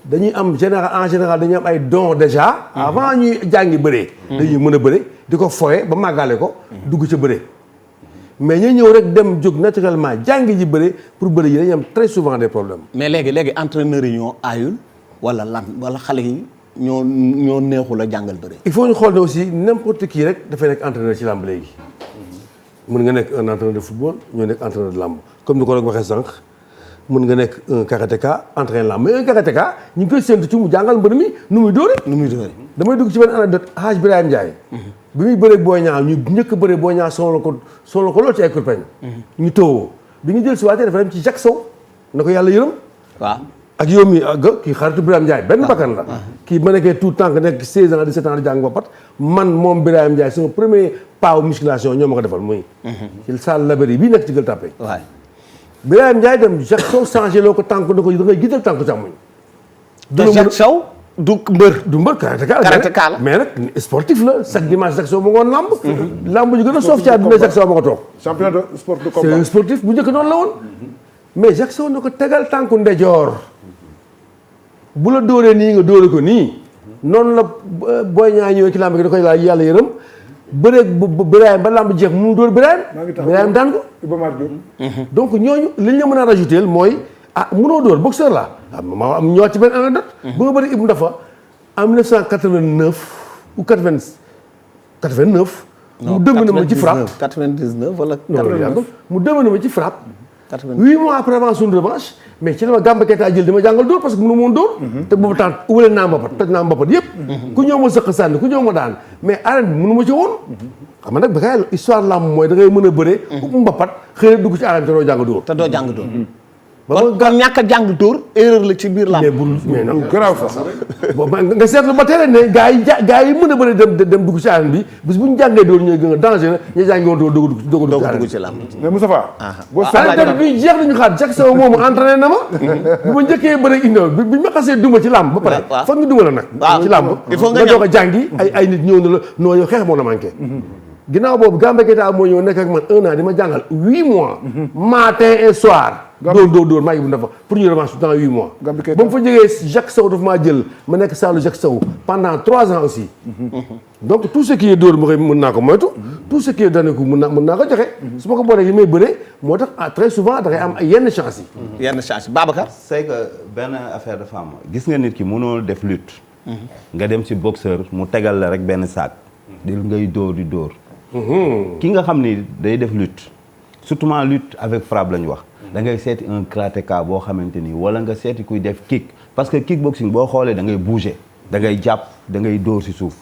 dañuy am en général dañuy am ay dons déjà avant ñuy jàngi bëree dañuy mën a bëre di ko foye ba màggale ko dugg ca bëre mais ñu ñëw rek dem jóg naturellement jàngi ji bëre pour bëre yi dañuy am très souvent des problèmes. mais léegi entraîneurs yi ñoo aayul wala lan wala xale yi ñoo neexul a jàngal bëre. il faut ñu xool ne aussi n'importe qui rek dafay nekk entraîneur ci làmb léegi mën nga nekk un entraîneur de football ñoo nekk entraîneur de làmb comme ni ko rek waxee sànq mën nga nekk un karatéka entraîneur làmb mais un karatéka ñu ngi koy séntu ci mu jàngal mbër mi nu muy dóore. damay dugg ci benn anecdote Hadj Birahim Ndiaye. bi muy bëree Boy Niang ñu njëkk a bëree Boy Niang sonal ko lool ci ay kurpeñ. ñu tëwoo bi ñu jël si waatee dafa dem ci Jacques Sow na ko yàlla yërëm. waaw ak yow mi kii xaritu Birahim Ndiaye benn bakkan la. kii ma nekkee tout temps que nekk 16 ans 17 ans di jàng boppam man moom Birahim Ndiaye sama premier pas wu musculation ñoo ma ko defal muy. ci salle Labéry bii nekk ci Gueule Tapée. waay Birahim Ndiaye dem Jacques Sow changé loo ko tànk da koy da ngay gisal tànk càmmoñ. te Jacques Sow du mbër karatéka la mais nag sportif la chaque dimanche Jacques Sow mu ngoon lamb lamb ju gën a soof ci àdduna Jacques Sow ma ko toog champion de sport de combat. c'est un sportif bu njëkk noonu la woon mais Jacques Sow na ko tegal tànku ndejoor bu la dóoree nii nga dóore ko nii noonu la Boy Niang ñëwee ci lamb gi da koy laaj yàlla yërëm bëreeg Birahim ba lamb jeex mu dóor Birahim daan ko donc ñooñu li ñu la mën a rajouter mooy mënoo dóor boxeur la maa am ñëwaat ci benn anecdote ba nga bëri Ibou Ndafa en 1989 ou 89 mu dëmb na ma ci frappe 99 wala mu dëmb na ma ci frappe 8 mois après avant suñu revanche mais ci la ma Gamba Keita jël di ma jàngal dóor parce que mënu moon dóor te boobu temps ubale naa mbapat toj naa mbapat yëpp ku ñëw ma sëq sànni ku ñëw ma daan mais arène bi mënu ma ci woon xam nga nag ba kay histoire lamb mooy da ngay mën a bëree mbapat xëy na dugg ci arène te doo jàng dóor kon ñàkk a jàng dóor erreur la ci biir làmb. mais non garaaw sax nga seetlu ba tey ne gars yi mën a bëri dem dugg ci arène bi bis bu ñu jàngee dóor ñooy gën a danger na ñu jàngee woon dóor doog a dugg ci làmb. mais Moustapha. boo seetlu bi jeex nañu xaar Jacques Sow moomu entraîné na ma. bi ma njëkkee bëri indi bi ma xasee duma ci làmb ba pare. foog ñu duma la nag. ci làmb il faut nga doog a jàngi ay nit ñëw na la noo yow xeex moo la manqué. ginnaaw boobu Gamba Keita moo ñëw nekk ak man 1 an di ma jàngal 8 mois. matin et soir. dóor maa ngi bu pour ñu revanche dans 8 mois. ba mu fa jógee Jacques Sow dafa maa jël ma nekk saalu Jacques Sow pendant 3 ans aussi. donc tout ce qui est dóor mën naa ko moytu. tout ce qui est daneku mën naa ko joxe. su ma ko boolee li may bëree moo tax très souvent da ngay am yenn chance yi. yenn chance yi Babacar. c'est que benn affaire dafa am gis nga nit ki mënoo def lutte. nga dem ci boxeur mu tegal la rek benn sac. di ngay dóor di dóor. ki nga xam ni day def lutte surtout lutte avec frappe la ñu wax. da ngay seeti un karatéka boo xamante ni wala nga seeti kuy def kick parce que kickboxing boo xoolee da ngay bouger da ngay jàpp da ngay dóor ci suuf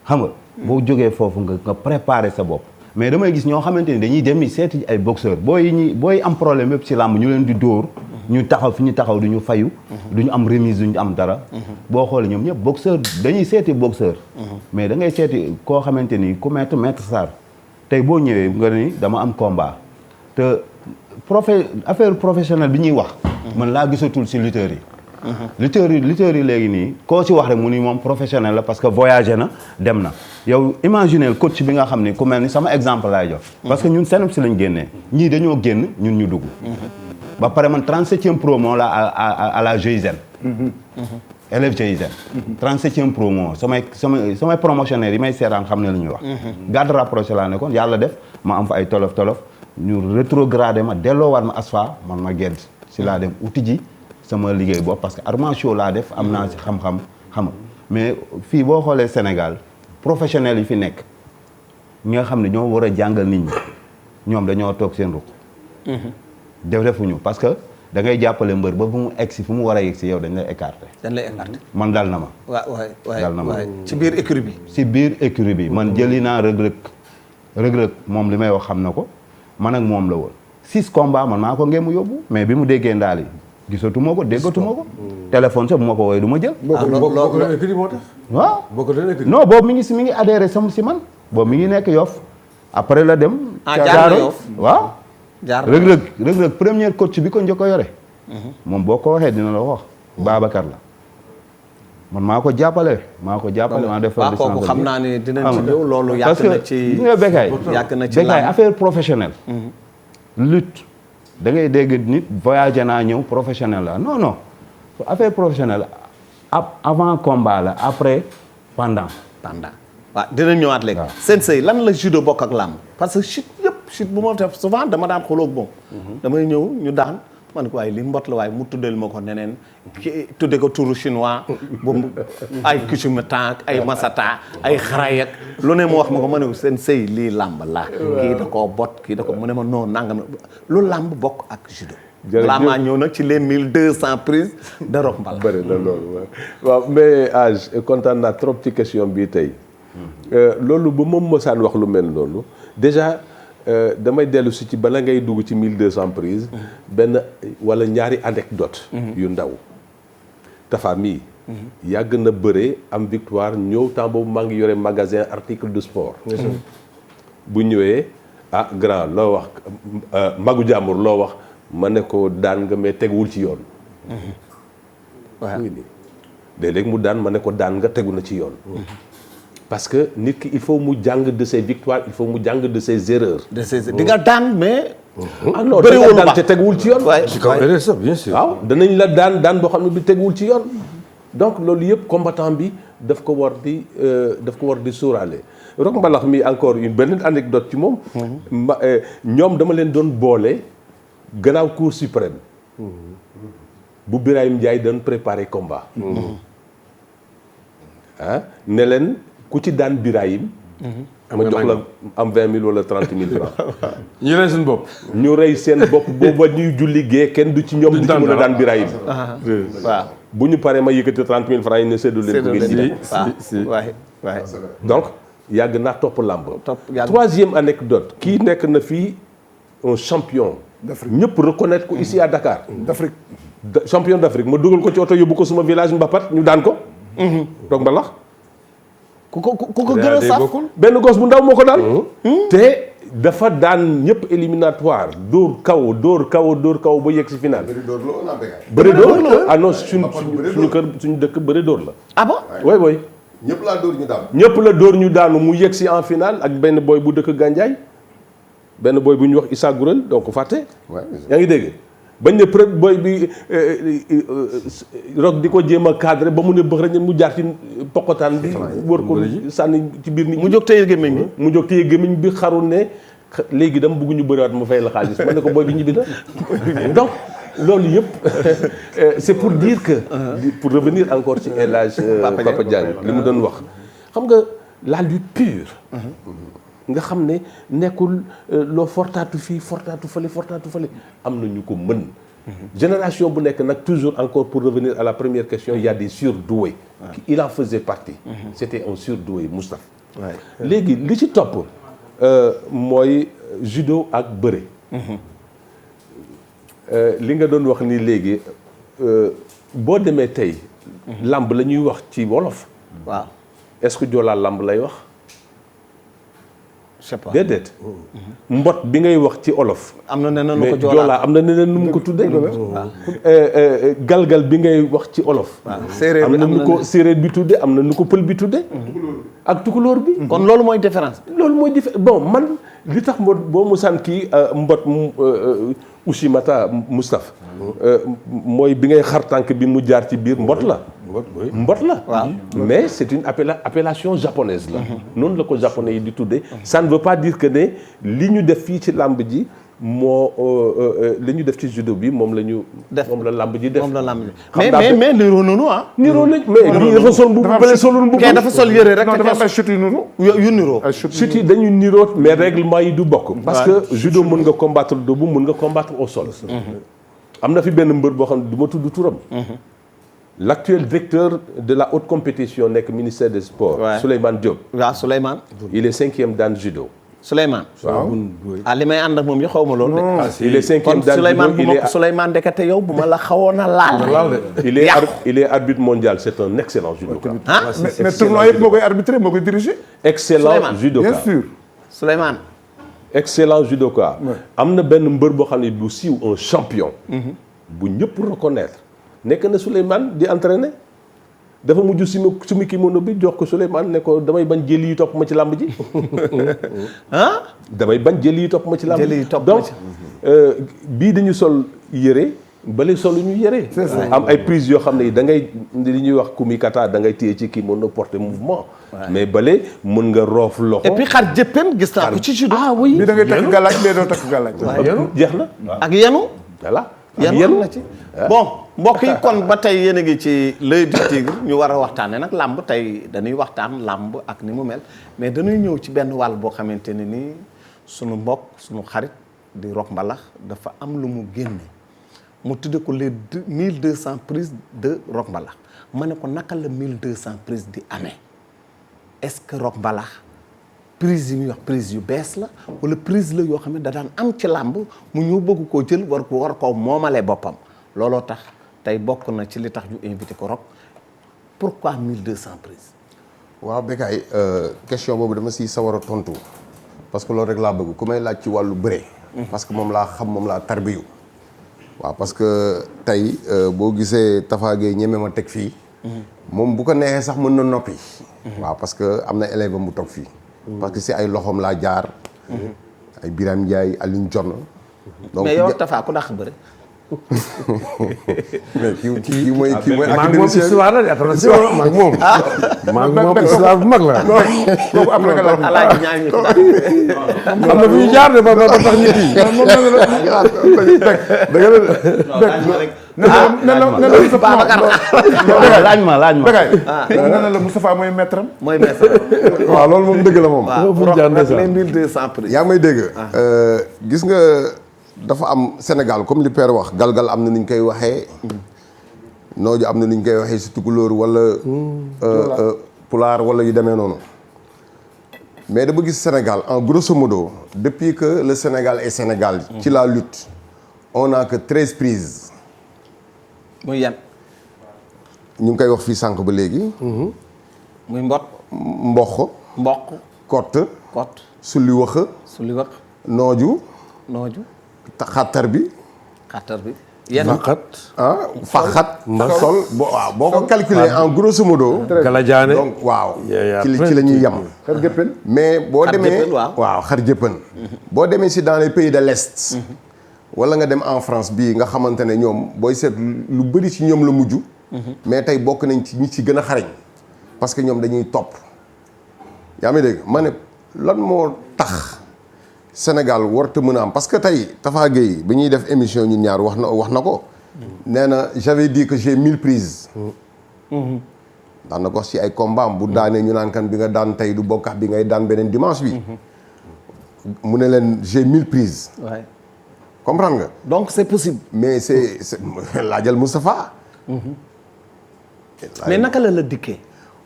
xam nga boo jógee foofu nga préparer sa bopp mais damay gis ñoo xamante ni dañuy dem seeti ay boxeur booy am problème yëpp ci làmb ñu leen di dóor ñu taxaw fi ñu taxaw du ñu fayu du ñu am remise du ñu am dara boo xoolee ñoom ñëpp boxeur dañuy seeti boxeur mais da ngay seeti koo xamante ni ku maître Sarr tey boo ñëwee nga ni dama am combat te affaire professionnelle bi ñuy wax man laa gisatul ci lutteurs yi lutteurs yi léegi nii koo ci wax rek mu ni moom professionnel la parce que voyagé na dem na yow imaginez coach bi nga xam ni ku mel ni sama exemple laay jox parce que ñun seneb si lañ génnee ñii dañoo génn ñun ñu dugg ba pare man 37e promo la à la GIGN élève GIGN 37e promo samay promotionnaire yi may seetaan xam ne la ñuy wax garde rapproché laa nekkoon yàlla def ma am fa ay tolof ñu rétrogradé ma delloowaat ma ASFA man ma gedd si laa dem uti ji sama liggéey bopp parce que armation laa def am naa si xam-xam mais fii boo xoolee Sénégal professionnels yi fi nekk ñi nga xam ne ñoo war a jàngal nit ñi ñoom dañoo toog seen ruq defuñu parce que da ngay jàppale mbër ba fu mu egg si fu mu war a yegg si yow dañ lay écarté man dal na ma dal na ma ci biir écurie bi si biir écurie bi man jëli naa rëg-rëg moom li may wax xam na ko man ak moom la woon 6 combats man maa ko ngeen mu yóbbu mais bi mu déggee ndaal yi gisatuma ko déggatuma ko téléphone sax bu ma ko woowee du ma jël. bokk na écurie moo tax. waaw bokk na écurie. non boobu mi ngi adhéré si man boobu mi ngi nekk Yoff après la dem. jaar na Yoff waaw. rëg-rëg premier coach bi ko njëkk a yore. moom boo ko waxee dina la wax Babacar la. man maa ko jàppale maa def. waaw kooku xam naa ne dinañ ci ñëw loolu yàgg na ci Bécaye yàgg na ci Bécaye affaire professionnelle. lutte da ngay dégg nit voyagé naa ñëw professionnel la non affaire professionnelle avant combat la après pendant waaw dinañ ñëwaat léegi. Sensei lan la judo bokk ak làmb parce que chute bu ma def souvent dama daan xulóog moom. damay ñëw ñu daan man ko waaye li mbot la waaye mu tuddeel ma ko neneen tudde ko turu chinois boobu ay Kishimoto ay Masata ay xaray ak lu ne mu wax ma ko ma ne ko Sensei lii làmb la kii da koo bot kii da ko mu ne ma non nangam lu làmb bokk ak judo. balaa maa ñëw nag ci les 1200 prises de rock mbala. bëri na loolu waaw mais âge kontaan naa trop ci question bii tey loolu ba moom mosaan wax lu mel noonu déjà damay dellu si ci bala ngay dugg ci 1200 prises benn wala ñaari anecdote yu ndaw Tafa mii yàgg na bëre am victoire ñëw temps boobu maa ngi yore magasin article de sport bu ñëwee grand loo wax magu jàmbur loo wax ma ne ko daan nga mais teguwul ci yoon waaw léeg-léeg mu daan ma ne ko daan nga tegu na ci yoon parce que nit ki il faut mu jàng de ses victoires il faut mu jàng de ses erreurs di nga daan mais non bëriwul daan te teguwul ci yoon bien sûr waaw danañ la daan boo xam ne bi teguwul ci yoon donc loolu yëpp combattant bi daf ko war di sóoraale Rock Mbalax mi encore une benn anecdote ci moom ñoom dama leen doon boole gannaaw cour suprême bu Birahim Ndiaye doon préparer combat ne leen ku ci daan Birahim ma jox la am 20 000 wala 30 000 francs ñu rey seen bopp ñu rey seen bopp booba ñuy julli gee kenn du ci ñoom du ci mën a daan Birahim waaw bu ñu paree ma yëkkati 30 000 francs yi ne séddu leen ko ngeen waay donc yàgg naa topp làmb troisième anecdote kii nekk na fii un champion ñëpp reconnaître ko ici à Dakar d'Afrique champion d'Afrique ma dugal ko ci oto yóbbu ko suma village Mbapat ñu daan ko Rock Mbalax ku ko gën a saf benn gos bu ndaw moo ko daan te dafa daan ñëpp éliminatoire dóor kaw ba yegg si final bëri dóor la ah non suñu kër suñu dëkk bëri dóor la ah bon oui ñëpp la dóor ñu daanu mu yegg si en final ak benn boy bu dëkk Gandiaye benn boy bu ñu wax Issa Gourel donc fàtte yaa ngi dégg bañ ne peut boy bi Rock di ko jéem a cadré ba mu ne bëx rek mu jaar ci pokotaan bi wër ko sànni ci biir nit mu jóg téye gémmiñ bi xaru ne léegi dama bëgg ñu bëriwaat mu fay la xaalis ma ne ko boy bi ñibbi na donc loolu yëpp c'est pour dire que pour revenir encore ci El Hadj Papa Diagne li mu doon wax xam nga la lutte pure nga xam ne nekkul loo fortaatu fii fortaatu fële am na ñu ko mën génération bu nekk nag toujours encore pour revenir à la première question il y a des surdoués il en faisait partie c'était un surdoué Moustapha léegi li ci topp mooy judo ak bëre li nga doon wax ni léegi boo demee tey lamb la ñuy wax ci wolof waaw est-ce que joolaa lamb lay wax je sais pas déedéet mbot bi ngay wax ci olof am na neneen nu ko joolaa am na neneen nu mu ko tuddee galgal bi ngay wax ci olof séeréer am na nu ko séeréer bi tuddee am na nu ko pël bi tuddee ak tukulóor bi kon loolu mooy différence bon man li tax mbot boo musaan kii mbot Ushimata Moustapha mooy bi ngay xar tànk bi mu jaar ci biir mbot la waaw mais c'est une appellation japonaise la noonu la ko japonais yi di tuddee ça ne veut pas dire que ne li ñu def fii ci làmb ji moo li ñu def ci judo bi moom la làmb ji def mais niroo noonu niroo lañ mais lii dafa sol bu bële solul bu dafa sol yëre rek dafa am chute yu niroo yu niroo chute yi dañu niroo mais règlement yi du bokk parce que judo mën nga combattre debout mën nga combattre au sol am na fi benn mbër boo xam ne du ma tudd turam l'actuel directeur de la haute compétition nekk ministère des sports Souleymane Diop waaw Souleymane il est 5e dan judo Souleymane waaw li may ànd ak moom yi xaw ma loolu il est 5e dan judo Souleymane ndekete yow bu ma la xawoon a laal il est arbitre mondial c'est un excellent judoka mais tournoi yëpp moo koy arbitrer moo koy diriger excellent judoka bien sûr Souleymane excellent judoka am na benn mbër boo xam ne bu siiw un champion bu ñëpp reconnaître nekk na Souleymane di entraîner dafa mujj sumi kimono bi jox ko Souleymane ne ko damay bañ jëli yi topp ma ci làmb ji. damay bañ jëli yi topp ma ci làmb ji. donc bii dañu sol yére bale solu ñu yére. am ay prise yoo xam ne da ngay li ñuy wax kumikata da ngay téye ci kimono porter mouvement. mais bale mën nga roof loxo. et puis xar jëppeen gis naa ko ci judo. bi da ngay takk gàllaaj lee doo takk gàllaaj. jeex na. ak yenu. voilà yenu na ci. bon mbokk yi kon ba tey yéen a ngi ci l'œil du tigre ñu war a waxtaane nag làmb tey dañuy waxtaan làmb ak ni mu mel mais dañuy ñëw ci benn wàll boo xamante ne nii sunu mbokk sunu xarit di Rock Mbalax dafa am lu mu génne mu tudde ko les 1200 prises de Rock Mbalax ma ne ko naka la 1200 prises di amee est-ce que Rock Mbalax prise yi muy wax prise yu bees la wala prise la yoo xam ne da daan am ci làmb mu ñëw bëgg koo jël war koo moomalee boppam looloo tax tey bokk na ci li tax ñu invité ko Rock pourquoi 1200 prises. waaw Bécaye question boobu dama si sawar a tontu parce que loolu rek laa bëgg ku may laaj ci wàllu bëre. parce que moom laa xam moom laa tarbiyu. waaw parce que tey boo gisee Tafa Gueye ñeme ma teg fii. moom bu ko neexee sax mën na noppi. waaw parce que am na élève mu toog fii. parce que si ay loxoom laa jaar. ay Birame Ndiaye Alioune John. donc mais yow Tafa ku dàq bëre. mais kii mooy maa ngi moom histoire la de attention maa ngi moom histoire bu mag la. boobu am na nga laaj. alaaji ñaar ñi ko dàq. am na fu ñu jaar de ba tax nit yi. laaj ma nee la Moustapha mooy maître am. mooy maître waaw loolu moom dëgg la moom. waaw Rock nag les 1200 prises. yaa ngi may dégg. gis nga dafa am Sénégal comme li père wax galgal am na ni ñu koy waxee. nooju am na ni ñu koy waxee si tukulóor wala. pulaar wala yu demee noonu. mais dama gis Sénégal en grosso modo depuis que le Sénégal est Sénégal. ci la lutte on n'a que 13 prises. muy yan. ñu ngi koy wax fii sànq ba léegi. muy mbot. mboq. mboq. kott. kot. sulli wax. sulli wax. nooju. nooju. xattar bi. xattar bi. yan. faxat. sol waaw boo ko calculer en grosso modo. Galajaane. donc waaw. ci la ñuy yem. xar jëppeen. mais boo demee jëppeen, waaw. xar jëppeen. boo demee si dans les pays de l'Est. wala nga dem en France bii nga xamante ne ñoom booy seet lu bëri ci ñoom la mujj. mais tey bokk nañ ci ñi ci gën a xarañ. parce que ñoom dañuy topp. yaa ngi dégg ma ne lan moo tax Sénégal warut a mën a am parce que tey Tafa Gueye bi ñuy def émission ñun ñaar wax na ko. nee na j'avais dit que j'ai 1000 prises. daan na ko wax ci ay combat bu daanee ñu naan kan bi nga daan tey du bokkax bi ngay daan beneen dimanche bi. mu ne leen j'ai 1000 prises. waay. comprendre nga. donc c'est possible. mais c'est laajal Moustapha. mais naka la dikkee.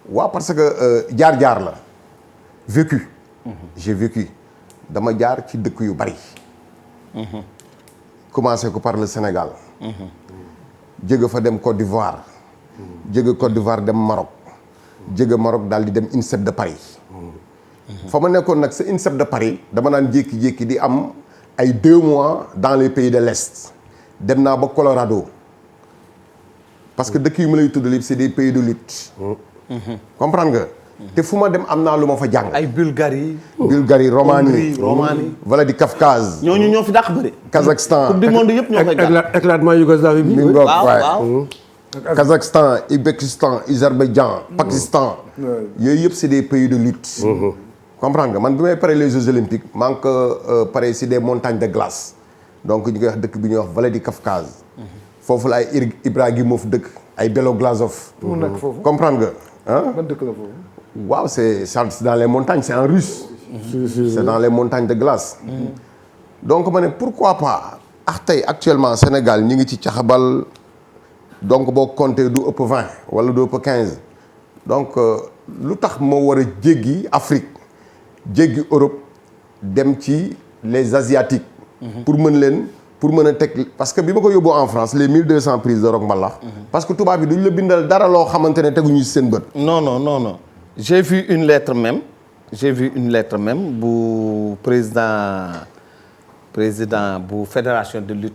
waaw parce que jaar-jaar la. vécu. j'ai vécu dama jaar ci dëkk yu bari. commencé ko par le Sénégal. jóge fa dem Côte d'Ivoire. jóge Côte d'Ivoire dem Maroc. jóge Maroc daal di dem INSEP de Paris. fa ma nekkoon nag sa INSEP de Paris dama naan jékki-jékki di am ay 2 mois dans les pays de l'Est. dem naa ba Colorado. parce que dëkk yu ma lay tudd lépp c'est des pays de lutte. comprendre nga. te fu ma dem am naa lu ma fa jàng. ay Bulgarie. Roumanie. Voilà di Kafkaz. ñooñu ñoo fi dàq bëri. Kazakhstan. coupe du monde yëpp ñoo koy jàpp. éclatement Yougoslavie bi. waaw. Kazakhstan, Ouzbékistan, Azerbaïdjan, Pakistan. yooyu yëpp c'est des pays de lutte. comprendre nga man bi may pare les Jeux olympiques maa ngi ko pare si des montagnes de glace. donc ñu koy wax dëkk bi ñuy wax Vallée di Kafkaz. foofu la ay Ibrahimov dëkk ay Belogazov. mu nekk foofu comprendre nga ban dëkk la foofu. waaw c'est dans les montagnes c'est en russe. c'est dans les montagnes de glace. donc ma ne pourquoi pas tey actuellement Sénégal ñi ngi ci caxabal donc boo compter du ëpp 20 wala du ëpp 15 donc lu tax moo war a jéggi Afrique jéggi Europe dem ci les asiatiques. pour mën a teg parce que bi ma ko yóbbu en France les 1200 prises de Rock Mbalax. parce que tubaab yi duñ la bindal dara loo xamante ne teguñu ci seen bët. non. j'ai vu une lettre même bu président bu fédération de lutte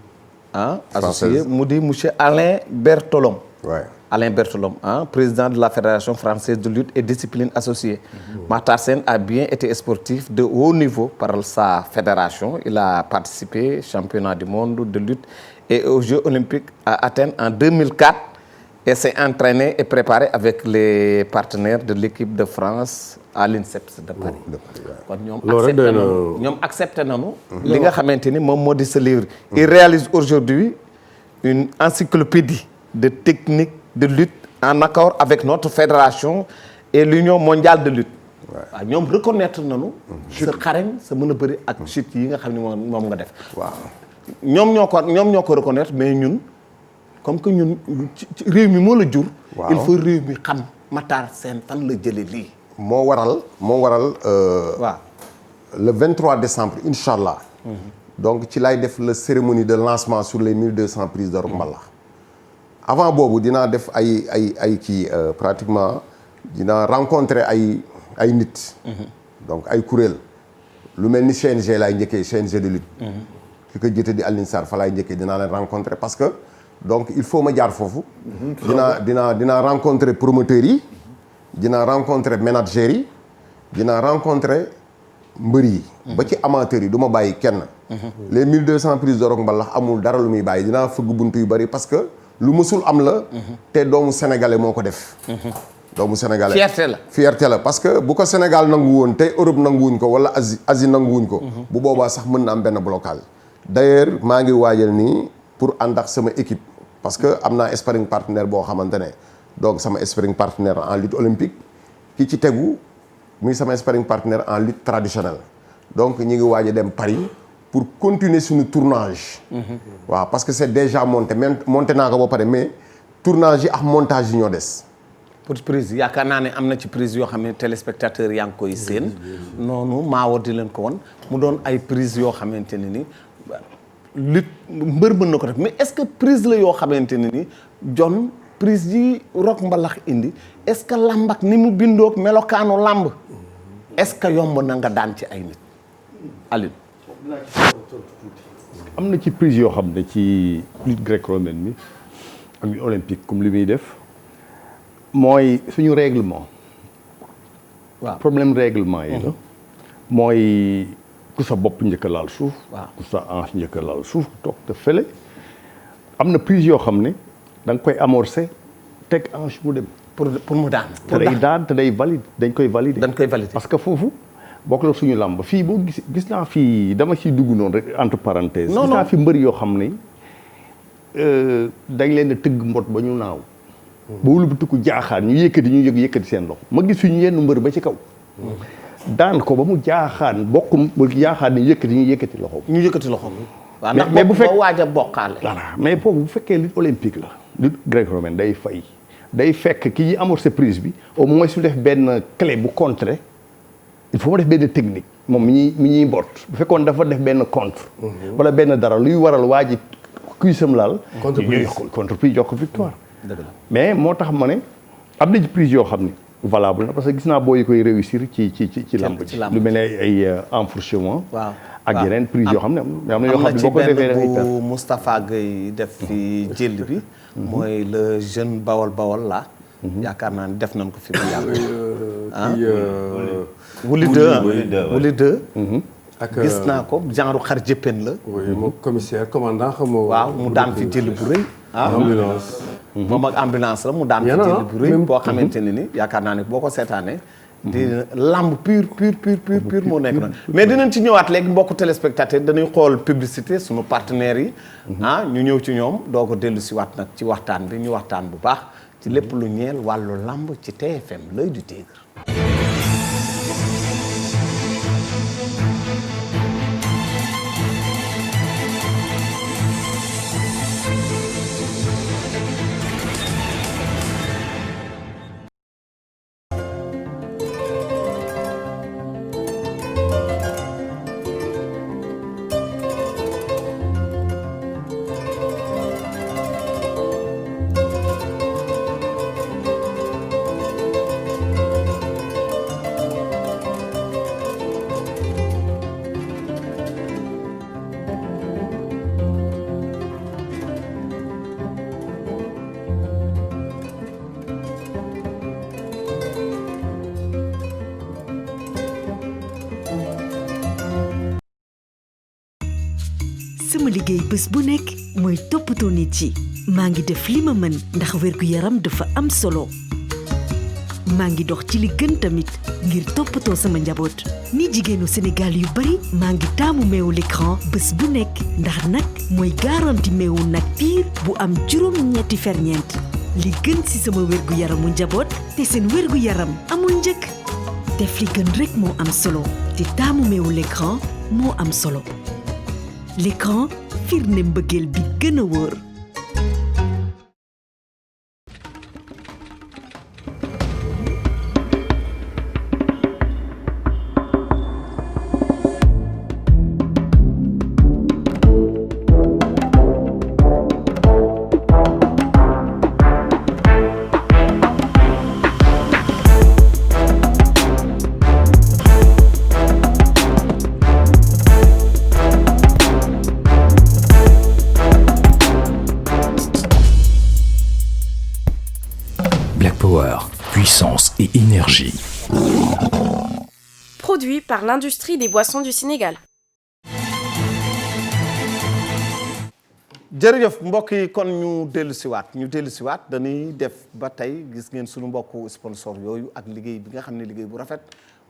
associé mu di monsieur Alain Bertolon. Ouais. Alain Berthelot, président de la Fédération française de lutte et discipline associée. Makhtar Sène a bien été sportif de haut niveau par sa fédération. Il a participé au championnat du monde de lutte et aux Jeux olympiques à Athènes en 2004 et s'est entraîné et préparé avec les partenaires de l'équipe de France à l'INSEPS de Paris. kon ñoom accepté nañu li nga xamante ni moom moo di ce livre. Il réalise aujourd'hui une encyclopédie de techniques de lutte en accord avec notre fédération et l'Union mondiale de lutte. waaw ñoom reconnaître nañu sa xarañ sa mën a bëri ak chute yi nga xam ne moom nga def. waaw ñoom ñoo ko reconnaître mais ñun comme que ñun réew mi moo la jur. il faut réew mi xam Makhtar Sène fan la jëlee lii. moo waral. waaw le 23 décembre incha allah. donc ci lay def la cérémonie de lancement sur les 1200 prises de rock mbalax. avant boobu dinaa def ay kii pratiquement dinaa rencontrer ay nit. donc ay kuréel. lu mel ni CNG laay njëkkee CNG de lutte. ki ko jëte di Alioune Sarr fa laay njëkkee dinaa leen rencontrer parce que donc il faut ma jaar foofu. dinaa rencontrer promoteurs yi. dinaa rencontrer managers yi. dinaa rencontrer mbër yi. ba ci amateurs yi du ma bàyyi kenn. les 1200 prises de rock mbalax amul dara lu muy bàyyi dinaa fëgg buntu yu bari parce que lu mësul am la. te doomu sénégalais moo ko def. doomu sénégalais fierté la parce que bu ko Sénégal nangu woon tey Europe nanguwuñ ko wala Asie nanguwuñ ko. bu boobaa sax mën na am benn blocage. d'ailleurs maa ngi waajal nii pour ànd ak sama équipe parce que am naa sparring partenaire boo xamante ne donc sama sparring partenaire en lutte olympique ki ci tegu muy sama sparring partenaire en lutte traditionnelle donc ñi ngi waaj a dem Paris pour continuer suñu tournage. waaw parce que c'est déjà monté naa ko ba pare mais tournage yi ak montage yi ñoo des. pour prise yaakaar naa ne am na ci prise yoo xam ne téléspectateur yaa ngi koy séen noonu maa war di leen ko won mu doon ay prise yoo xamante ne ni lutte mbër mën na ko def mais est-ce que prise la yoo xamante ne ni John prise yi rock mbalax indi est-ce que lamb ak ni mu bindoog melokaanu lamb est-ce que yomb na nga daan ci ay nit Aliou. am na ci prise yoo xam ne ci lutte gréco-romaine bi ak lutte olympique comme li muy def mooy suñu règlement. waaw problème règlement yi la. mooy ku sa bopp njëkk a laal suuf. waaw ku sa hanche njëkk a laal suuf toog te fële. am na prise yoo xam ne da nga koy amorcer teg hanche mu dem. pour mu daan. te day daan te day valide dañ koy valider. dañ koy valider parce que foofu bokk la suñu làmb fii boo gis naa fii dama ciy dugg noonu rek entre parenthèses. gis naa fi mbër yoo xam ne dañ leen a tëgg mbot ba ñu naaw. ba wëlbatiku jaaxaan ñu yëkkati seen loxo ma gis fi ñu yenn mbër ba ci kaw. daan ko ba mu jaaxaan jaaxaan ñu yëkkati loxo. ñu yëkkati loxo. waaw ndax mais bu fekkee waaj a bokkaale. voilà mais boobu bu fekkee lutte olympique la. lutte gréco-romaine day fay. day fekk ki ñuy amorcer prise bi au moins su def benn clé bu contrer il faut mu def benn technique moom mi ñuy mboot bu fekkoon dafa def benn contre. wala benn dara luy waral waa ji cuissam laal. contre-prise jox ko victoire. mais moo tax ma ne am na ci prise yoo xam ne valable na parce que gis naa boo yi koy réussir ci lamb ji lu mel ne ay enfourchement. waaw ak yeneen prise yoo xam ne am na yoo xam ne boo ko defee da ngay am na ci benn bu Moustapha Gueye def fi jël bi. mooy le jeune bawol la. yaakaar naa ne def nañ ko fi bu yàgg. Wuli 2 ak gis naa ko genre xar jëppen la. oui moom commissaire commandant xam nga. waaw mu daan fi jël bu rëy. ambulance. moom ak ambulance la mu daan fi jël bu rëy boo xamante ne ni yaakaar naa ne boo ko seetaanee. di lamb pur moo nekk na mais dinañ ci ñëwaat léegi mbokku téléspectateur dañuy xool publicité suñu partenaires yi. ñu ñëw ci ñoom doo ko dellu si waat nag ci waxtaan bi ñu waxtaan bu baax ci lépp lu ñeel wàllu lamb ci TFM l'Oeil du Tigre. sama liggéey bés bu nekk mooy toppatoo nit yi maa ngi def li ma mën ndax wérgu yaram dafa am solo maa ngi dox ci li gën tamit ngir toppatoo sama njaboot ni jigéenu Sénégal yu bari maa ngi taamu meewu l'écran bés bu nekk ndax nag mooy garanti meewu nag piir bu am juróom-ñetti ferñeent li gën ci sama wérgu yaramu njaboot te seen wérgu yaram amul njëkk def li gën rek moo am solo te taamu meewu l'écran moo am solo l'écran firnde mbëggeel bi gën a wóor. Black Power, puissance et énergie. Produit par l'industrie des boissons du Sénégal. jërëjëf mbokk yi kon ñu dellu siwaat dañuy def ba tey gis ngeen suñu mbokku sponsor yooyu ak liggéey bi nga xam ne liggéey bu rafet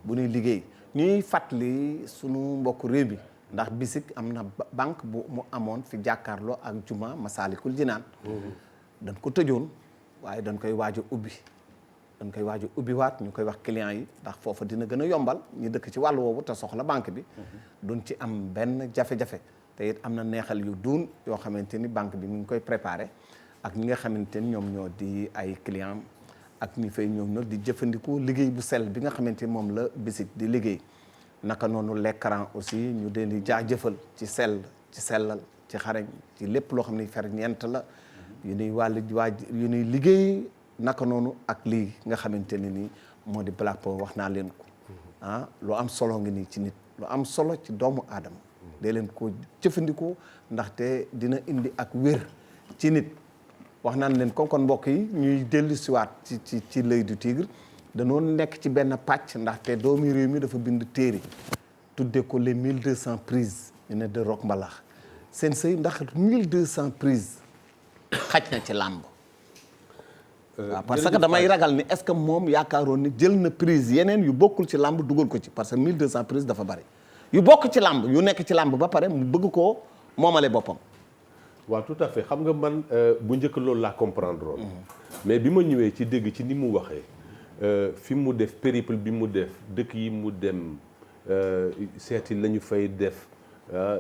bu ñuy liggéey ñuy fàttali suñu mbokku réew mi ndax bisik am na banque bu mu amoon fi jàkkaarloo ak juma Masalikul Jinaan dañ ko tëjoon waaye dañ koy waaj a ubbiwaat ñu koy wax client yi ndax foofa dina gën a yombal ñu dëkk ci wàllu woowu te soxla banque bi duñ ci am benn jafe-jafe te it am na neexal yu duun yoo xamante ni banque bi mu ngi koy préparé ak ñi nga xamante ni ñoom ñoo di ay client ak ñi fay ñoom ñoo di jëfandikoo liggéey bu sell bi nga xamante ni moom la bisik di liggéey naka noonu l'écran aussi ñu leen di jaajëfal ci sellal ci xarañ ci lépp loo xam ne ferñeent la yu ñuy liggéey naka noonu ak lii nga xamante ne nii moo di Black Power wax naa leen ko lu am solo ngi nii ci nit lu am solo ci doomu aadama dee leen ko jëfandikoo ndaxte dina indi ak wér ci nit wax naan leen kon mbokk yi ñuy dellu siwaat ci l'œil du tigre dañoo nekk ci benn pàcc ndaxte doomi réew mi dafa bind téere tudde ko les 1200 prises ñu ne de rock mbalax seen sëy ndax 1200 prises xaj na ci làmb waaw parce que damay ragal ni est-ce que moom yaakaaroon ni jël na prise yeneen yu bokkul ci làmb dugal ko ci parce que 1200 prises dafa bari yu bokk ci làmb yu nekk ci làmb ba pare mu bëgg koo moomale boppam. waaw tout à fait xam nga man bu njëkk loolu laa comprendre woon mais bi ma ñëwee ci dégg ci ni mu waxee fi mu def périple bi mu def dëkk yi mu dem seeti la ñu fay def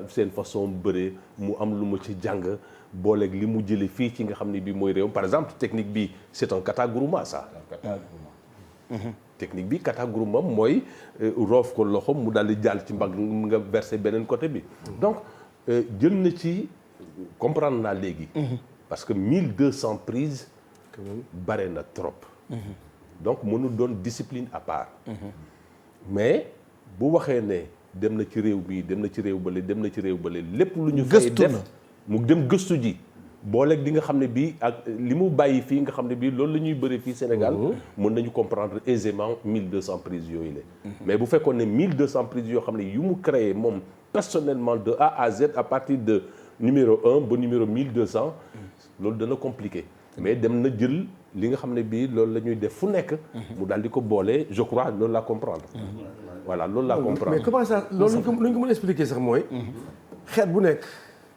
seen façon bëree mu am lu ma ci jàng booleeg li mu jëlee fii ci nga xam ne bii mooy réew par exemple technique bi c'est un kata gourma ça. technique bi kata gourma mooy roof ko loxo mu daal di jàll ci mbagg nga verser beneen côté bi. donc jël na ci comprendre naa léegi. parce que 1200 prises. bare na trop. donc mënu doon discipline à part. mais bu waxee ne dem na ci réew bi dem na ci réew bële dem na ci réew bële lépp lu ñu fay def mu dem gëstu ji booleeg li nga xam ne bii ak li mu bàyyi fii nga xam ne bii loolu la ñuy bëri fii Sénégal mën nañu comprendre aisément 1200 prises yooyu la mais bu fekkoon ne 1200 prises yoo xam ne yu mu créé moom personnellement de A à Z à partir de numéro 1 ba numéro 1200 loolu dana compliqué mais dem na jël li nga xam ne bii loolu la ñuy def fu nekk mu daal di ko boole je crois loolu laa comprendre voilà loolu laa comprendre mais comment ça loolu lu ñu ko mën a expliquer sax mooy xeet bu nekk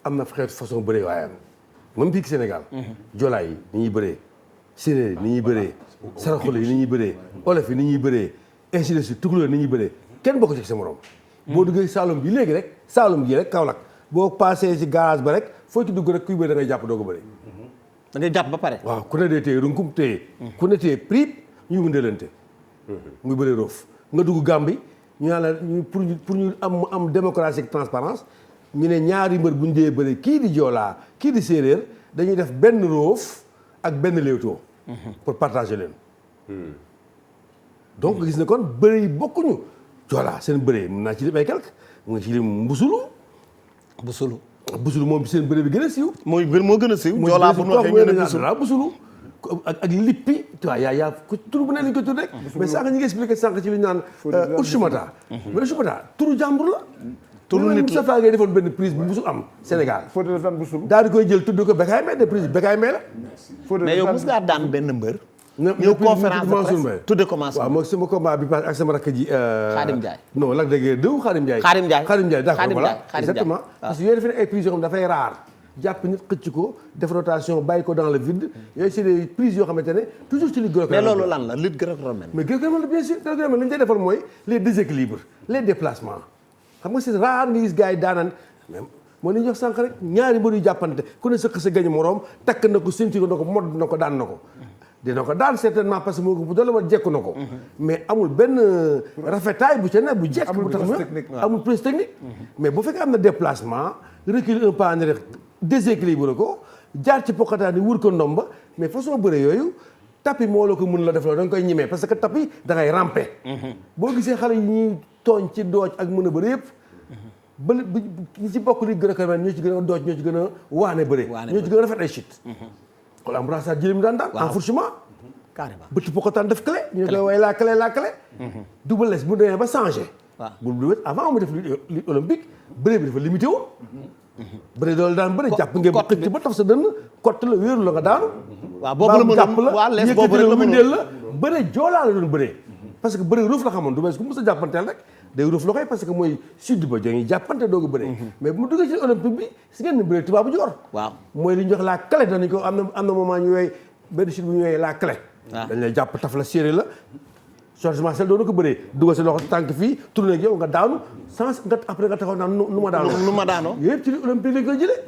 am na xeet façon bëree waayam même fii Sénégal joolaa yi ni ñuy bëree séeréer yi ni ñuy bëree saraxule yi ni ñuy bëree olof yi ni ñuy bëree ainsi de suite tukulóor ni ñuy bëree kenn bokk ci sa morom boo duggee Saalum bi léegi rek Saalum gi rek Kaolack boo passé ci garage ba rek foo ci dugg rek kuy bëri da ngay jàpp doo ko bëri da ngay jàpp ba pare waaw ku ne dee téye runkum téye ku ne téye prip ñu wëndeelante muy bëri roof nga dugg Gambie ñu naan la pour ñu am démocratie ak transparence ñu ne ñaari mbër bu ñu dee bëri kii di joolaa kii di séeréer dañuy def benn roof ak benn léewtoo pour partager leen donc gis na kon bëri yi bokkuñu joolaa seen bëri mën naa ci lim ay quelque mu nga ci lim busulu moom seen bëri bi gën a siiw moo gën a siiw joolaa bu ñu waxee ñu ne busulu ak lippi waaw yaa tur bu ne lañ ko tur rek mais sànq ñi ngi expliqué sànq ci li ñu naan Ushumata mais Ushumata turu jàmbur la turu nit la Moustapha Gueye defoon benn prise bu musul am Sénégal. Fodé daf daan busul. daal di koy jël tudd ko Bécaye Mbaye de prise Bécaye Mbaye la. mais yow mos ngaa daan benn mbër. ñëw ñëw conférence de presse tudde commencé. waaw mooy sama combat bi paase ak sama rakk ji. Khadim Ndiaye. non Lac de Guiers 2 Khadim Ndiaye. Khadim Ndiaye Khadim Ndiaye d'accord Khadim voilà Ndiaye, Khadim exactement. Ndiaye. parce que yooyu dafa ne ay prises yoo xam dafay rare. jàpp nit xëcc ko def rotation bàyyi ko dans le vide yooyu c'est des prises yoo xamante ne toujours ci lutte gréco-romaine. mais loolu lan la lutte gréco-romaine. mais gréco-romaine la bien sûr gréco-romaine li ñu koy defal mooy les déséquilibres les déplacements xam nga c'est rare nga gis gars yi daanaan même moo ni ñu wax sànq rek ñaari mbër yu jàppante ku ne sëq sa gañ moroom takk na ko ceinture na ko mod na ko daan na ko dina ko daan certainement parce que moo ko bu doole war jekku na ko mais amul benn rafetaay bu ca ne bu jekk bu tax amul prise technique mais bu fekkee am na déplacement recul un pas en arrière déséquilibre ko jaar ci pokataan yi wër ko ndomba mais façon bëre yooyu tapis moo la ko mun la def loolu da nga koy ñemee parce que tapis da ngay ramper boo gisee xale yi ñuy tooñ ci dooj ak mën a bëre yëpp ba ñi ci bokk li gréco-romaine ñoo ci gën a dooj ñoo ci gën a waane bëre ñoo ci gën a rafet ay chute kon am brassard jëlim daan daan enfourchement carrément bëtt pokataan def clé ñu koy way la clé Double Less bu demee ba changé bu du wet avant mu def lutte olympique bëre bi dafa limité woon bëre doolu daan bëre jàpp ngeen ba xëcc ba taf sa dënn kott la wéeru la nga daanu waaw boobu la mënoon jàpp la waa lees boobu rek la windeel la bëre joolaa la doon bëre parce que bëre ruuf la xamoon du bees ku mos a jàppanteel rek day ruuf la koy parce que mooy sud ba dañuy jàppante doogu bëre mais bu mu duggee ci olympique bi si ngeen ni bëre tubaabu joor waaw mooy li ñu wax la clé danañ ko am na moment ñu wooy benn sud bu ñu wooyee la clé dañ lay jàpp taf la séeré la changement sel doon na ko bëree dugal sa loxo tànk fii tourné ak yow nga daanu sans nga après nga taxaw naan nu ma daanoo yëpp ci olympique lañ koy jëlee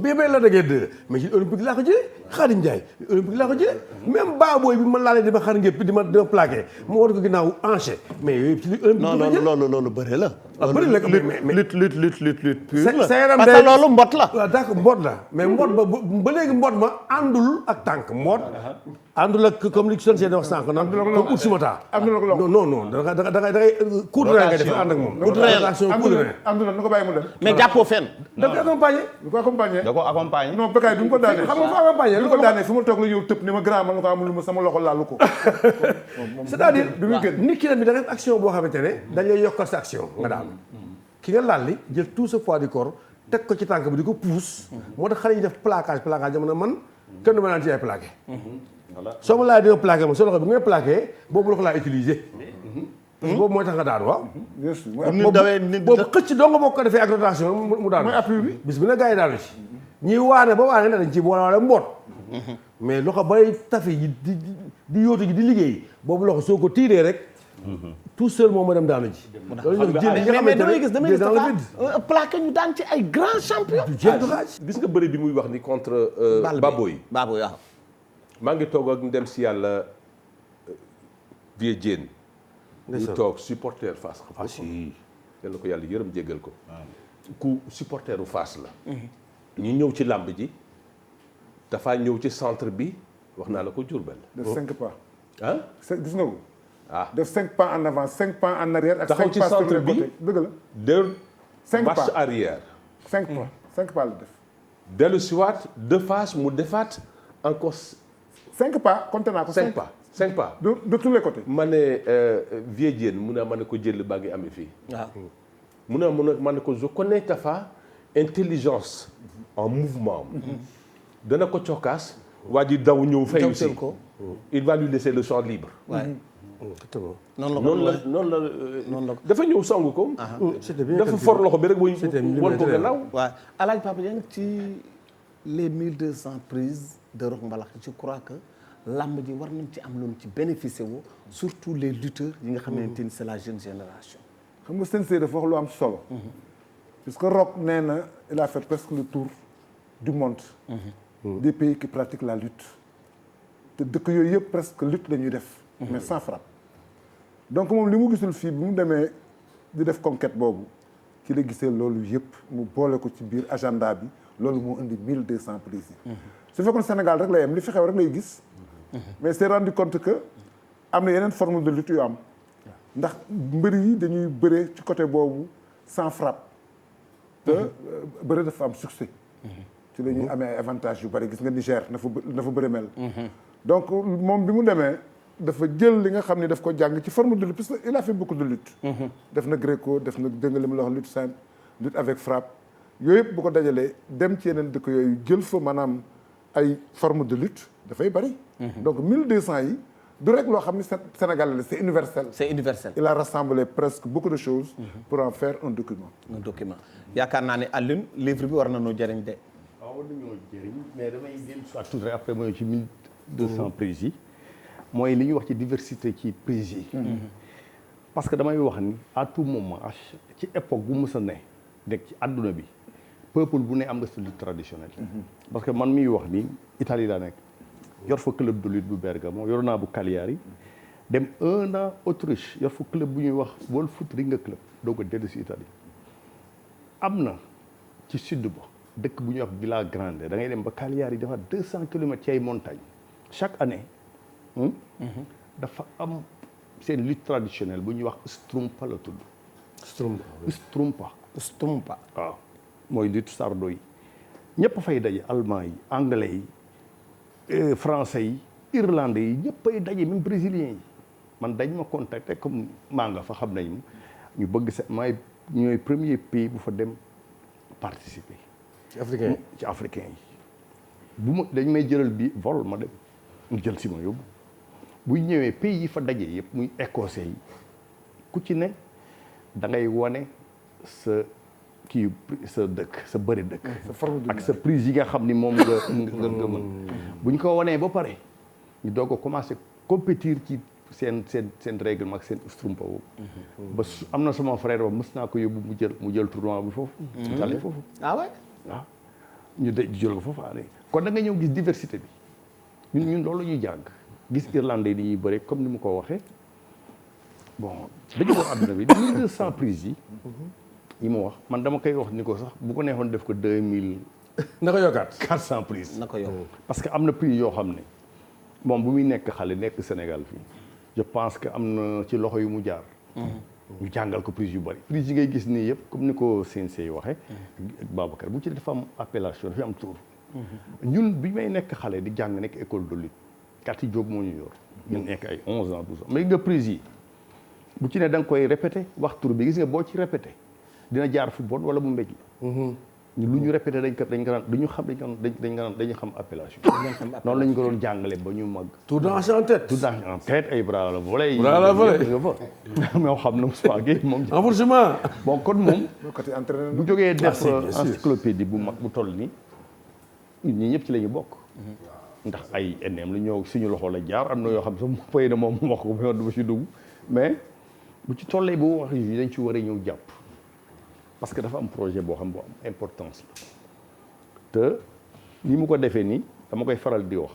bii bay la dagee deux mais ci olympique laa ko jëlee Khadim Ndiaye olympique laa ko jëlee même baabooy bi ma laalee di ma xar ngépp di ma plaqué mu war ko ginnaaw hanché mais yooyu ci olympique loolu bëre la bëri la mais lutte pure la sa yaram parce que loolu mbot la waaw d'accord mbot la mais mbot ba léegi mbot ma àndul ak tànk mbot àndul ak comme li seen wax sànq nag comme Oussimata non da ngay coup de rein nga def ànd ak moom àndul na ko bàyyi mu dem mais jàppoo fenn da ko accompagné da ko accompagné non Bécaye du mu ko daanee xam nga fa accompagné lu ko daanee fi ma toog la ñëw tëb ni ma grand man ko amul lu ma sama loxo laalu ko c'est-à-dire nit ki nag bi da nga def action boo xamante ne dañ lay yokkal sa action nga daal ki nga laal li jël tout ce poids du corps teg ko ci tànk bi di ko pousse moo tax xale yi def plaquage jamono man kenn du ma naan ci ay plaqué soo ma laaj di nga plaqué moom soo loxo bi nga plaqué boobu loxo laa utilisé parce que boobu mooy tax nga daanu waaw boobu xëcc doo nga boo ko defee ak rotation mu daanu mooy appui bi bis bi na gars yi daanu ci ñuy waane ba waane dañ ci boole mboot mais loxo bay tafe yi di yóotu ji di liggéey boobu loxo soo ko tiiree rek tout seul moom ma dem daanu ji loolu ñoo jël yi nga xamante ne damay gis plaqué ñu daan ci ay grand champion gis nga bëri bi muy wax ni contre Baboy waaw maa ngi toog ak ndem si yàlla Vieux Diène ñu toog supporter Fass xam si yal na ko yàlla yërëm jéggal ko ku supporteru Fass la ñu ñëw ci làmb ji dafa ñëw ci centre bi wax naa la ko Diourbel def 5 pas ah gis nga ko def 5 pas en avant 5 pas en arrière ak 5 pas sur les côtés dëgg la de 5 marche pas arrière 5 pas 5 pas la def dellu siwaat de Fass mu defaat encore 5 pas compté naa ko 5 pas de tous les côtés ma ne Vieux Diène mu ne ma ne ko jël baa ngi amee fii mu ne ma ne ko je connais Tafa intelligence en mouvement dana ko cokkaas waa ji daw ñëw fayu si il va lui laisser le champ libre noonu la dafa ñëw song ko dafa for loxo bi rek won ko gannaaw waaw Alaaji Papa Dieng ci les 1200 prises de Rock Mbalax je crois que lamb ji war nañ ci am loolu ci bénéficier wu surtout les lutteurs yi nga xamante ni c'est la jeune génération xam nga seen dafa wax lu am solo parce que Rock nee na il a fait presque le tour du monde des pays qui pratiquent la lutte te dëkk yooyu yëpp presque lutte la ñuy def mais sans frappe donc moom li mu gisul fii bi mu demee di def conquête boobu ci la gisee loolu yëpp mu boole ko ci biir agenda bi loolu moo indi 1200 prises yi su fekkoon Sénégal rek lay am li fi xew rek lay gis mais c'est rendu compte que am na yeneen forme de lutte yu am ndax mbër yi dañuy bëre ci côté boobu sans frappe te bëre dafa am succès ci la ñuy amee ay avantages yu bëri gis nga Niger na fa bëre mel donc moom bi mu demee dafa jël li nga xam ne daf ko jàng ci forme de lutte parce que il a fait beaucoup de lutte. def na gréco def na dégg nga li ma la wax lutte simple lutte avec frappe yooyu yëpp bu ko dajalee dem ci yeneen dëkk yooyu jël fa maanaam ay forme de lutte dafay bari. donc 1200 yi du rek loo xam ne Sénégal la c'est universel. c'est universel. il a rassemblé presque beaucoup de choses. pour en faire un document. un document yaakaar naa ne Alioune livre bi war na noo jëriñ de. waaw war nañoo jëriñ mais damay dellu soit tout après mooy ci 1200 prises yi mooy li ñuy wax ci diversité ci prises yi. parce que damay wax ni à tout moment ci époque bu mës a ne nekk ci àdduna bi peuple bu ne am nga sa lutte traditionnelle. parce que man miy wax ni Italie laa nekk yor fa club de lutte bu Bergamo yor naa bu Cagliari dem 1 an Autriche yor fa club bu ñuy wax Wolfsburg club doo ko dellu si Italie am na ci sud ba dëkk bu ñuy wax Villa Grande da ngay dem ba Cagliari dafa 200 kilomètres ci ay montagnes chaque année dafa am seen lutte traditionnelle bu ñuy wax Strumpa la tudd. Strumpa waaw mooy lutte sardo yi ñëpp fay daje allemand yi anglais yi français yi irlandais yi ñëpp ay daje même brésiliens yi man dañ ma contacter comme maa nga fa xam nañ ñu bëgg maay ñooy premier pays bu fa dem participer. ci africain yi bu ma dañ may jëlal bi vol ma dem mu jël si ma yóbbu buy ñëwee pays yi fa daje yëpp muy écossais yi ku ci ne da ngay wane sa kii sa dëkk sa bëri dëkk ak sa prise yi nga xam ni moom nga mën bu ñu ko wanee ba pare ñu doog a commencé compétir ci seen règlement ak seen strumpa boobu ba am na sama frère ba mës naa ko yóbbu mu jël tournoi bi foofu Italie foofu ah ouais waaw ñu jël ko foofu kon da nga ñëw gis diversité bi ñun loolu la ñuy jàng gis irlandais yi ñuy bëre comme ni mu ko waxee bon dañu ko àdduna bi 1200 prises yi mu wax man dama koy wax ni ko sax bu ko neexoon def ko 2000 na ko yokkaat 400 prises na ko yokk parce que am na prix yoo xam ne moom bu muy nekk xale nekk Sénégal fii je pense que am na ci loxo yu mu jaar ñu jàngal ko prise yu bëri prise yi ngay gis nii yëpp comme ni ko CNC waxee ak Babacar bu ci dafa am appellation dafa am tour ñun bi may nekk xale di jàng nekk école de lutte Kati Diop moo ñu yor ñun nekk ay 11 ans 12 ans mais nga prise yi bu ci ne da nga koy répété wax tur bi gis nga boo ci répété dina jaar fu bon wala mu mbéj la ñu lu ñu répété dañu xam appellation noonu lañu ko doon jàngale ba ñu mag tout dans en tête ay bras la volée bras la volée moo xam na Moustapha Gueye moom renforcement bon kon moom bu jógee def encyclopédie bu mag bu toll ni ñun ñi ñëpp ci la ñu bokk ndax ay NM la ñëw suñu loxo la jaar am na yoo xam sax mu fay na moom mu wax ko du ma ci dugg mais bu ci tollee bu wax yi dañ ci war a ñëw jàpp parce que dafa am projet boo xam bu am importance la te ni mu ko defee nii dama koy faral di wax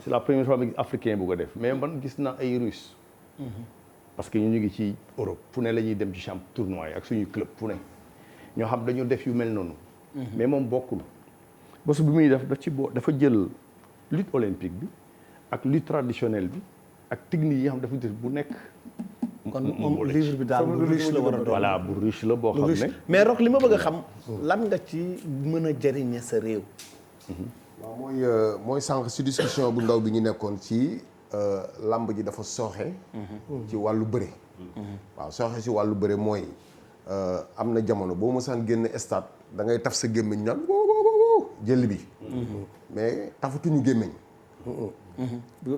c'est la première fois ma gis africain bu ko def mais man gis naa ay russe parce que ñu ngi ci Europe fu ne la ñuy dem ci champ tournoi yi ak suñuy club fu ne ñoo xam dañu def yu mel noonu mais moom bokkul bés bi muy def dafa jël lutte olympique bi ak lutte traditionnelle bi ak technique yi nga xam dafa def bu nekk kon livre bi daal bu riche la war a doon voilà bu riche la boo xam ne mais Roch li ma bëgg a xam lan nga ci mën a jëriñe sa réew waaw mooy sànq si discussion bu ndaw bi ñu nekkoon ci lamb ji dafa sooxe ci wàllu bëre waaw sooxe si wàllu bëre mooy am na jamono boo mësaan génn stade da ngay taf sa gémmiñ naan jël bi mais tafatuñu gémmiñ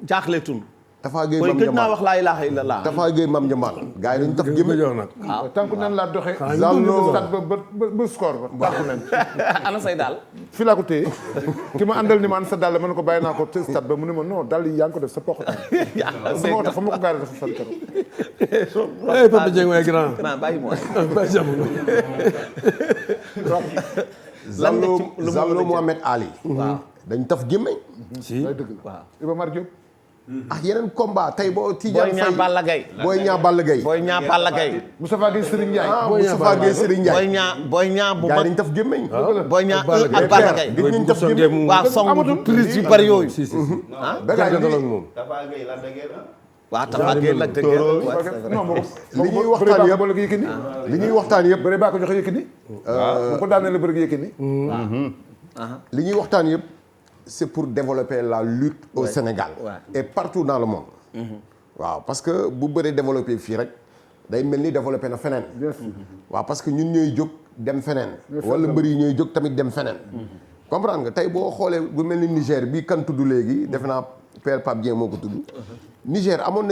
jaaxleetun Tafa Gueye Mam Ndiambal wax laa ilaaha illallah Tafa Gueye Mam Ndiambal gars yi dañu taf gémmiñ jox nag waaw tànku nan laa doxee Zallo ba score ba tànku nen ana say daal fii laa ko téye ki ma àndal ni ma an sa dàll ma ne ko bàyyi naa ko te stade ba mu ne ma non dàll yi yaa ngi ko def sa poxotaan sama oto fa ma ko gaaree dafa fan karo Papa Dieng waaye grand bàyyi mooy bàyyi jamono Zallo Mohamed Ali waaw dañ taf gémmiñ si dëgg waaw Iba Mar Diop ak yeneen combat tey boo Tidiane Faye Balla Gaye Boy Niang Balla Gaye Boy Niang Balla Gaye Moustapha Gueye Serigne Ndiaye Moustapha Gueye Serigne Ndiaye Boy Niang bu gars yi mag dañ taf gémmiñ Boy Niang ak Balla Gaye gis nañ taf gémmiñ waaw song prise yu bari yooyu Bécaye moom waaw Tapha Gueye la dëgg non moo li ñuy waxtaan yëpp bëri Yékini li ñuy waxtaan yëpp bëri baa ko joxe Yékini bu ko daanee la bëri Yékini li ñuy waxtaan yëpp c'est pour développer la lutte au Sénégal et partout dans le monde waaw parce que bu bëree développé fii rek day mel ni développé na feneen. waaw parce que ñun ñooy jóg dem feneen. wala mbër yi ñooy jóg tamit dem feneen. comprendre nga tey boo xoolee bu mel ni Niger bii kan tudd léegi defe naa Père Pape Dieng moo ko tudd. Niger amoon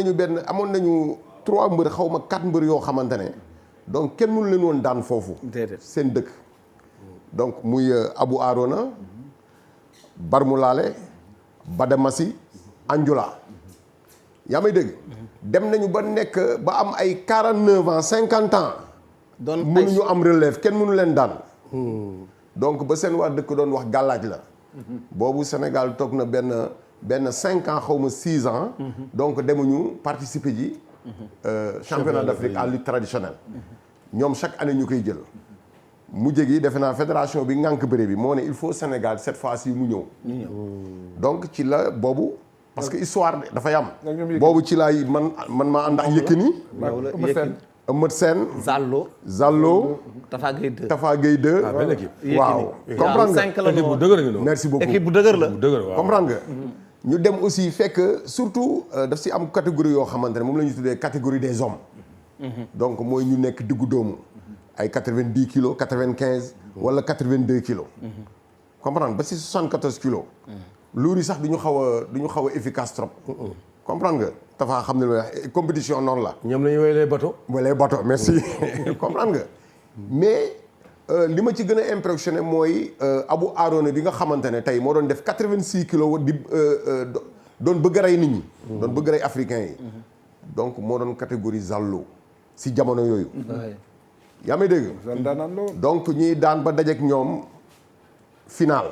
nañu 3 mbër xaw ma 4 mbër yoo xamante ne donc kenn mënu leen woon daan foofu. seen dëkk. donc muy Abou Arona Barmoulale Badamasi Anjula yaa may dégg. dem nañu ba nekk ba am ay 49 ans 50 ans. doon mënuñu am relève kenn mënu leen daan. donc ba seen waa dëkk doon wax gàllaaj la. boobu Sénégal toog na benn 5 ans xaw ma 6 ans. donc demuñu participer ji. championnat d'Afrique en lutte traditionnelle. ñoom chaque année ñu koy jël. mujj gi defe naa fédération bi ngànk bëre bi moo ne il faut Sénégal cette fois-ci mu ñëw. donc ci la boobu. parce que histoire dafay am. boobu ci laay man maa ànd ak Yékini. Eumeu Sène. Zallo. Tafa Gueye 2. belle équipe. waaw comprendre nga équipe bu dëgër nga noonu. merci beaucoup équipe bu dëgër la. comprendre nga. ñu dem aussi fekk surtout daf si am catégorie yoo xamante ne moom la ñu tuddee catégorie des hommes. donc mooy ñu nekk diggu doomu. ay 90 kilos 95. wala 82 kilos. comprendre ba si 74 kilos. luur yi sax du ñu xaw a efficace trop. comprendre nga dafa xam ne lu compétition noonu la. ñoom la ñuy woy les bateaux. les bateaux merci comprendre nga. mais li ma ci gën a impressionné mooy Abou Arona bi nga xamante ne tey moo doon def 86 kilos di doon bëgg a rey nit ñi. doon bëgg a rey africains yi. donc moo doon catégorie Zallo si jamono yooyu. yaa may dégg. donc ñiy daan ba dajeek ñoom final.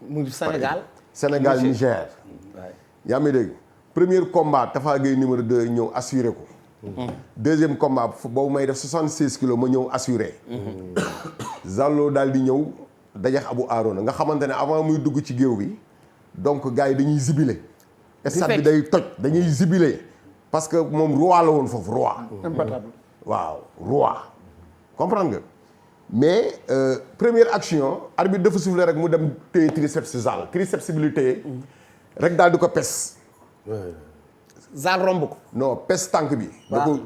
mu Sénégal Niger. yaa may dégg premier combat Tafa Gueye numéro 2 ñëw assuré ko. deuxième combat boobu may def 76 kilos ma ñëw assuré. Zallo daal di ñëw dajeek Abou Arona nga xamante ne avant muy dugg ci géew bi donc gars yi dañuy zibilé. stade bi day toj dañuy zibilé. parce que moom roi la woon foofu roi. imbattable waaw roi. comprendre nga mais première action arbitre dafa soufflé rek mu dem téye triceps Zal triceps bi lu téye rek daal di ko pes. Zal romb ko. non pes tànk bi. da ko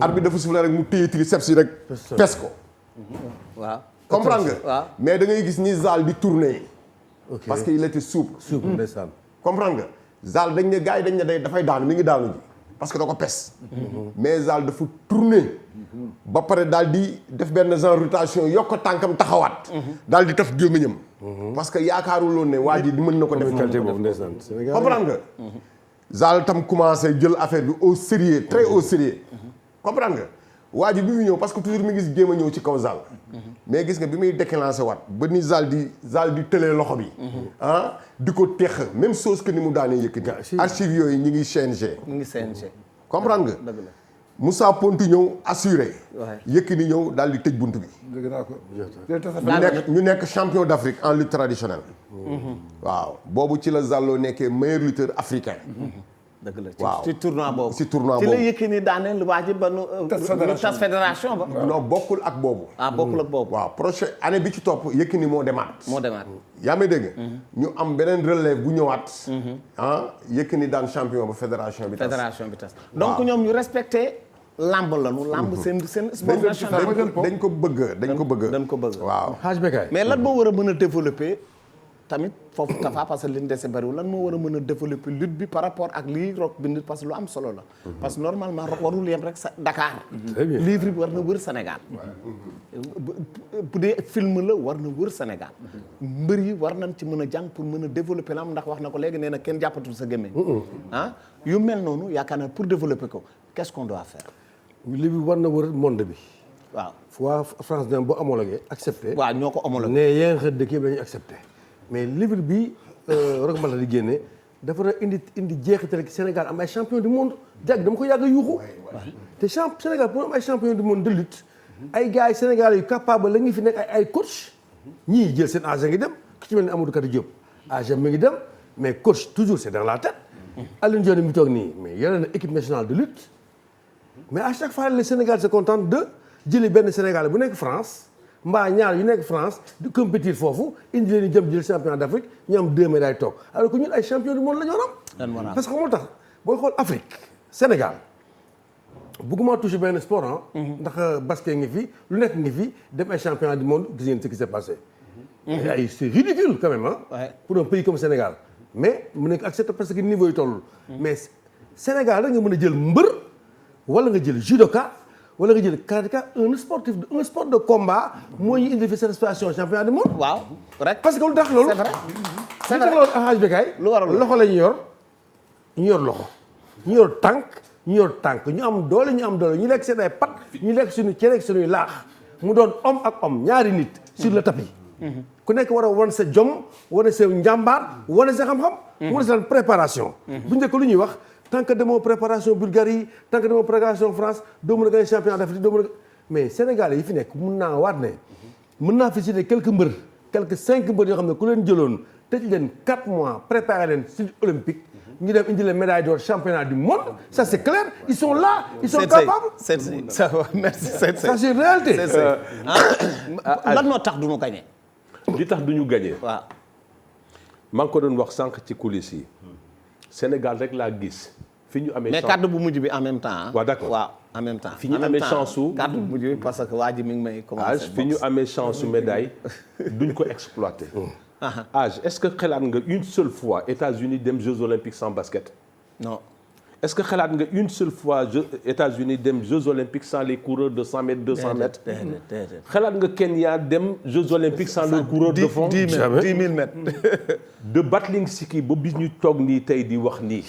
arbitre dafa soufflé rek mu téye triceps yi rek. pes ko. waaw comprendre nga. waaw mais da ngay gis ni Zal di tourner. parce que il était souple. souple ndeysaan. comprendre nga Zal dañ ne gars yi dañ ne dafay daanu mi ngi daanu ji. parce que da ko pes. mais Zal dafa tourner. ba pare daal di def benn genre rotation yokk tànkam taxawaat. daal di taf gémmiñam. parce que yaakaaruloon ne waa ji mën na ko def. qualité boobu ndeysaan. comprendre nga. Zal tam commencé jël affaire bi au sérieux très au sérieux. comprendre nga waa ji bi muy ñëw parce que toujours mi ngi jéem a ñëw ci kaw Zal. mais gis nga bi muy déclenché waat ba ni Zal di tëlee loxo bi. di ko tex même chose que ni mu daanee Yékini. archives yooyu ñi ngi CNG. mu ngi CNG. comprendre nga. Moussa Ponti ñëw assuré. Yékini ñëw daal di tëj bunt bi. ñu nekk champion d'Afrique en lutte traditionnelle. waaw boobu ci la Zallo nekkee meilleur lutteur africain. dëgg la waaw ci tournoi boobu. ci tournoi ci boobu la Yékini daaneel waa ji ba nu. tas fédération ba. non bokkul ak boobu. bokkul ak boobu. waaw prochaine année bi ci topp Yékini moo demaat. yaa may dégg. ñu am beneen relève bu ñëwaat. Yékini daan champion ba fédération bi tas. donc ñoom ñu respecté. lamb la nu lamb seen sport national dañ ko bëgg. waaw xaaj Bécaye mais lan moo war a mën a développer tamit foofu Tafa parce que li ñu dese bariwul lan moo war a mën a développer lutte bi par rapport ak lii Rock bind parce que lu am solo la. parce que normalement Rock warul yem rek sa Dakar. livre bi war na wër Sénégal. bu dee film la war na wër Sénégal. mbër yi war nañ ci mën a jàng pour mën a développer lamb ndax wax na ko léegi nee na kenn jàppatul sa gémmiñ. yu mel noonu yaakaar naa pour développer ko qu'est-ce qu'on doit faire. li bi war na wër monde bi. waaw fois France dem ba homologué accepté. waaw ñoo ko homologué. ne yeneen xeet dëkk yëpp dañuy accepté. mais livre bi Rock Mbala di génne dafa na indi jeexital ci Sénégal am ay champion du monde jàgg dama ko yàgg a yuuxu. te Sénégal pour am ay champion du monde de lutte. ay gars yi Sénégal yu capable la ngi fi nekk ay coach. ñii jël seen agent ngi dem ku ci mel ni Amadou Kati Diop agent mi ngi dem mais coach toujours c'est dans la tête. Alioune Dione mi toog nii mais yore na équipe nationale de lutte. mais à chaque fois le Sénégal se contente de jëli benn Sénégalais bu nekk France mbaa ñaar yu nekk France di compétir foofu indi leen jëm jël champion d'Afrique ñu am 2 médailles toog alors que ñun ay champion du monde la ñu war am parce que moo tax booy xool Afrique Sénégal bëgguma toucher benn sport ndax basket ngi fi lu nekk ngi fi dem ay championnat du monde gis ngeen ce qui s'est passé. ay c'est ridicule quand même pour un pays comme Sénégal mais mu nekk accepté parce que niveau yi toll. mais Sénégal rek nga mën a jël mbër wala nga jël judoka wala nga jël karatéka un sport de combat moo ñu indi fi cette situation championnat du monde. waaw rek parce que lu tax loolu. c'est vrai loolu Hadj Becaye lu waral loxo la ñu yor loxo ñu yor tànk ñu am doole ñu lekk seen ay pat ñu lekk suñu cere ak suñuy laax mu doon homme ak homme ñaari nit sur le tapis. ku nekk war a wan sa jom wane sa njàmbaar wane sa xam-xam. wane sa préparation. bu njëkk lu ñuy wax tant que demoo préparation Bulgarie tant que demoo préparation France doo mën a gagner championnat d'Afrique doo mën a mais Sénégalais yi fi nekk mun naa waat ne mën naa fi citer quelques 5 mbër yoo xam ne ku leen jëloon tëj leen 4 mois préparer leen sur olympique ñu dem indi leen médaille d'or championnat du monde ça c'est clair ils sont là ils sont capables. merci ça c'est réalité. lan moo tax du ñu gagner. li tax du ñu gagner. waaw. maa ngi ko doon wax sànq ci coulisses yi Sénégal rek laa gis fi ñu amee. mais kàddu bu mujj bi en même temps. waaw d'accord waaw en même temps. fi ñu amee chance su kàddu bu mujj bi parce que waa ji mi ngi may commencer. fi ñu amee chance su médaille duñ ko exploiter. est-ce que xalaat nga une seule fois États-Unis dem Jeux olympiques sans basket. non. est-ce que xalaat nga une seule fois États-Unis dem Jeux olympiques sans les coureurs de 100 mètres 200 mètres. xalaat nga Kenya dem Jeux olympiques sans les coureurs de fond. 10 000 mètres. de battling ski ba bis ñu toog nii tey di wax nii.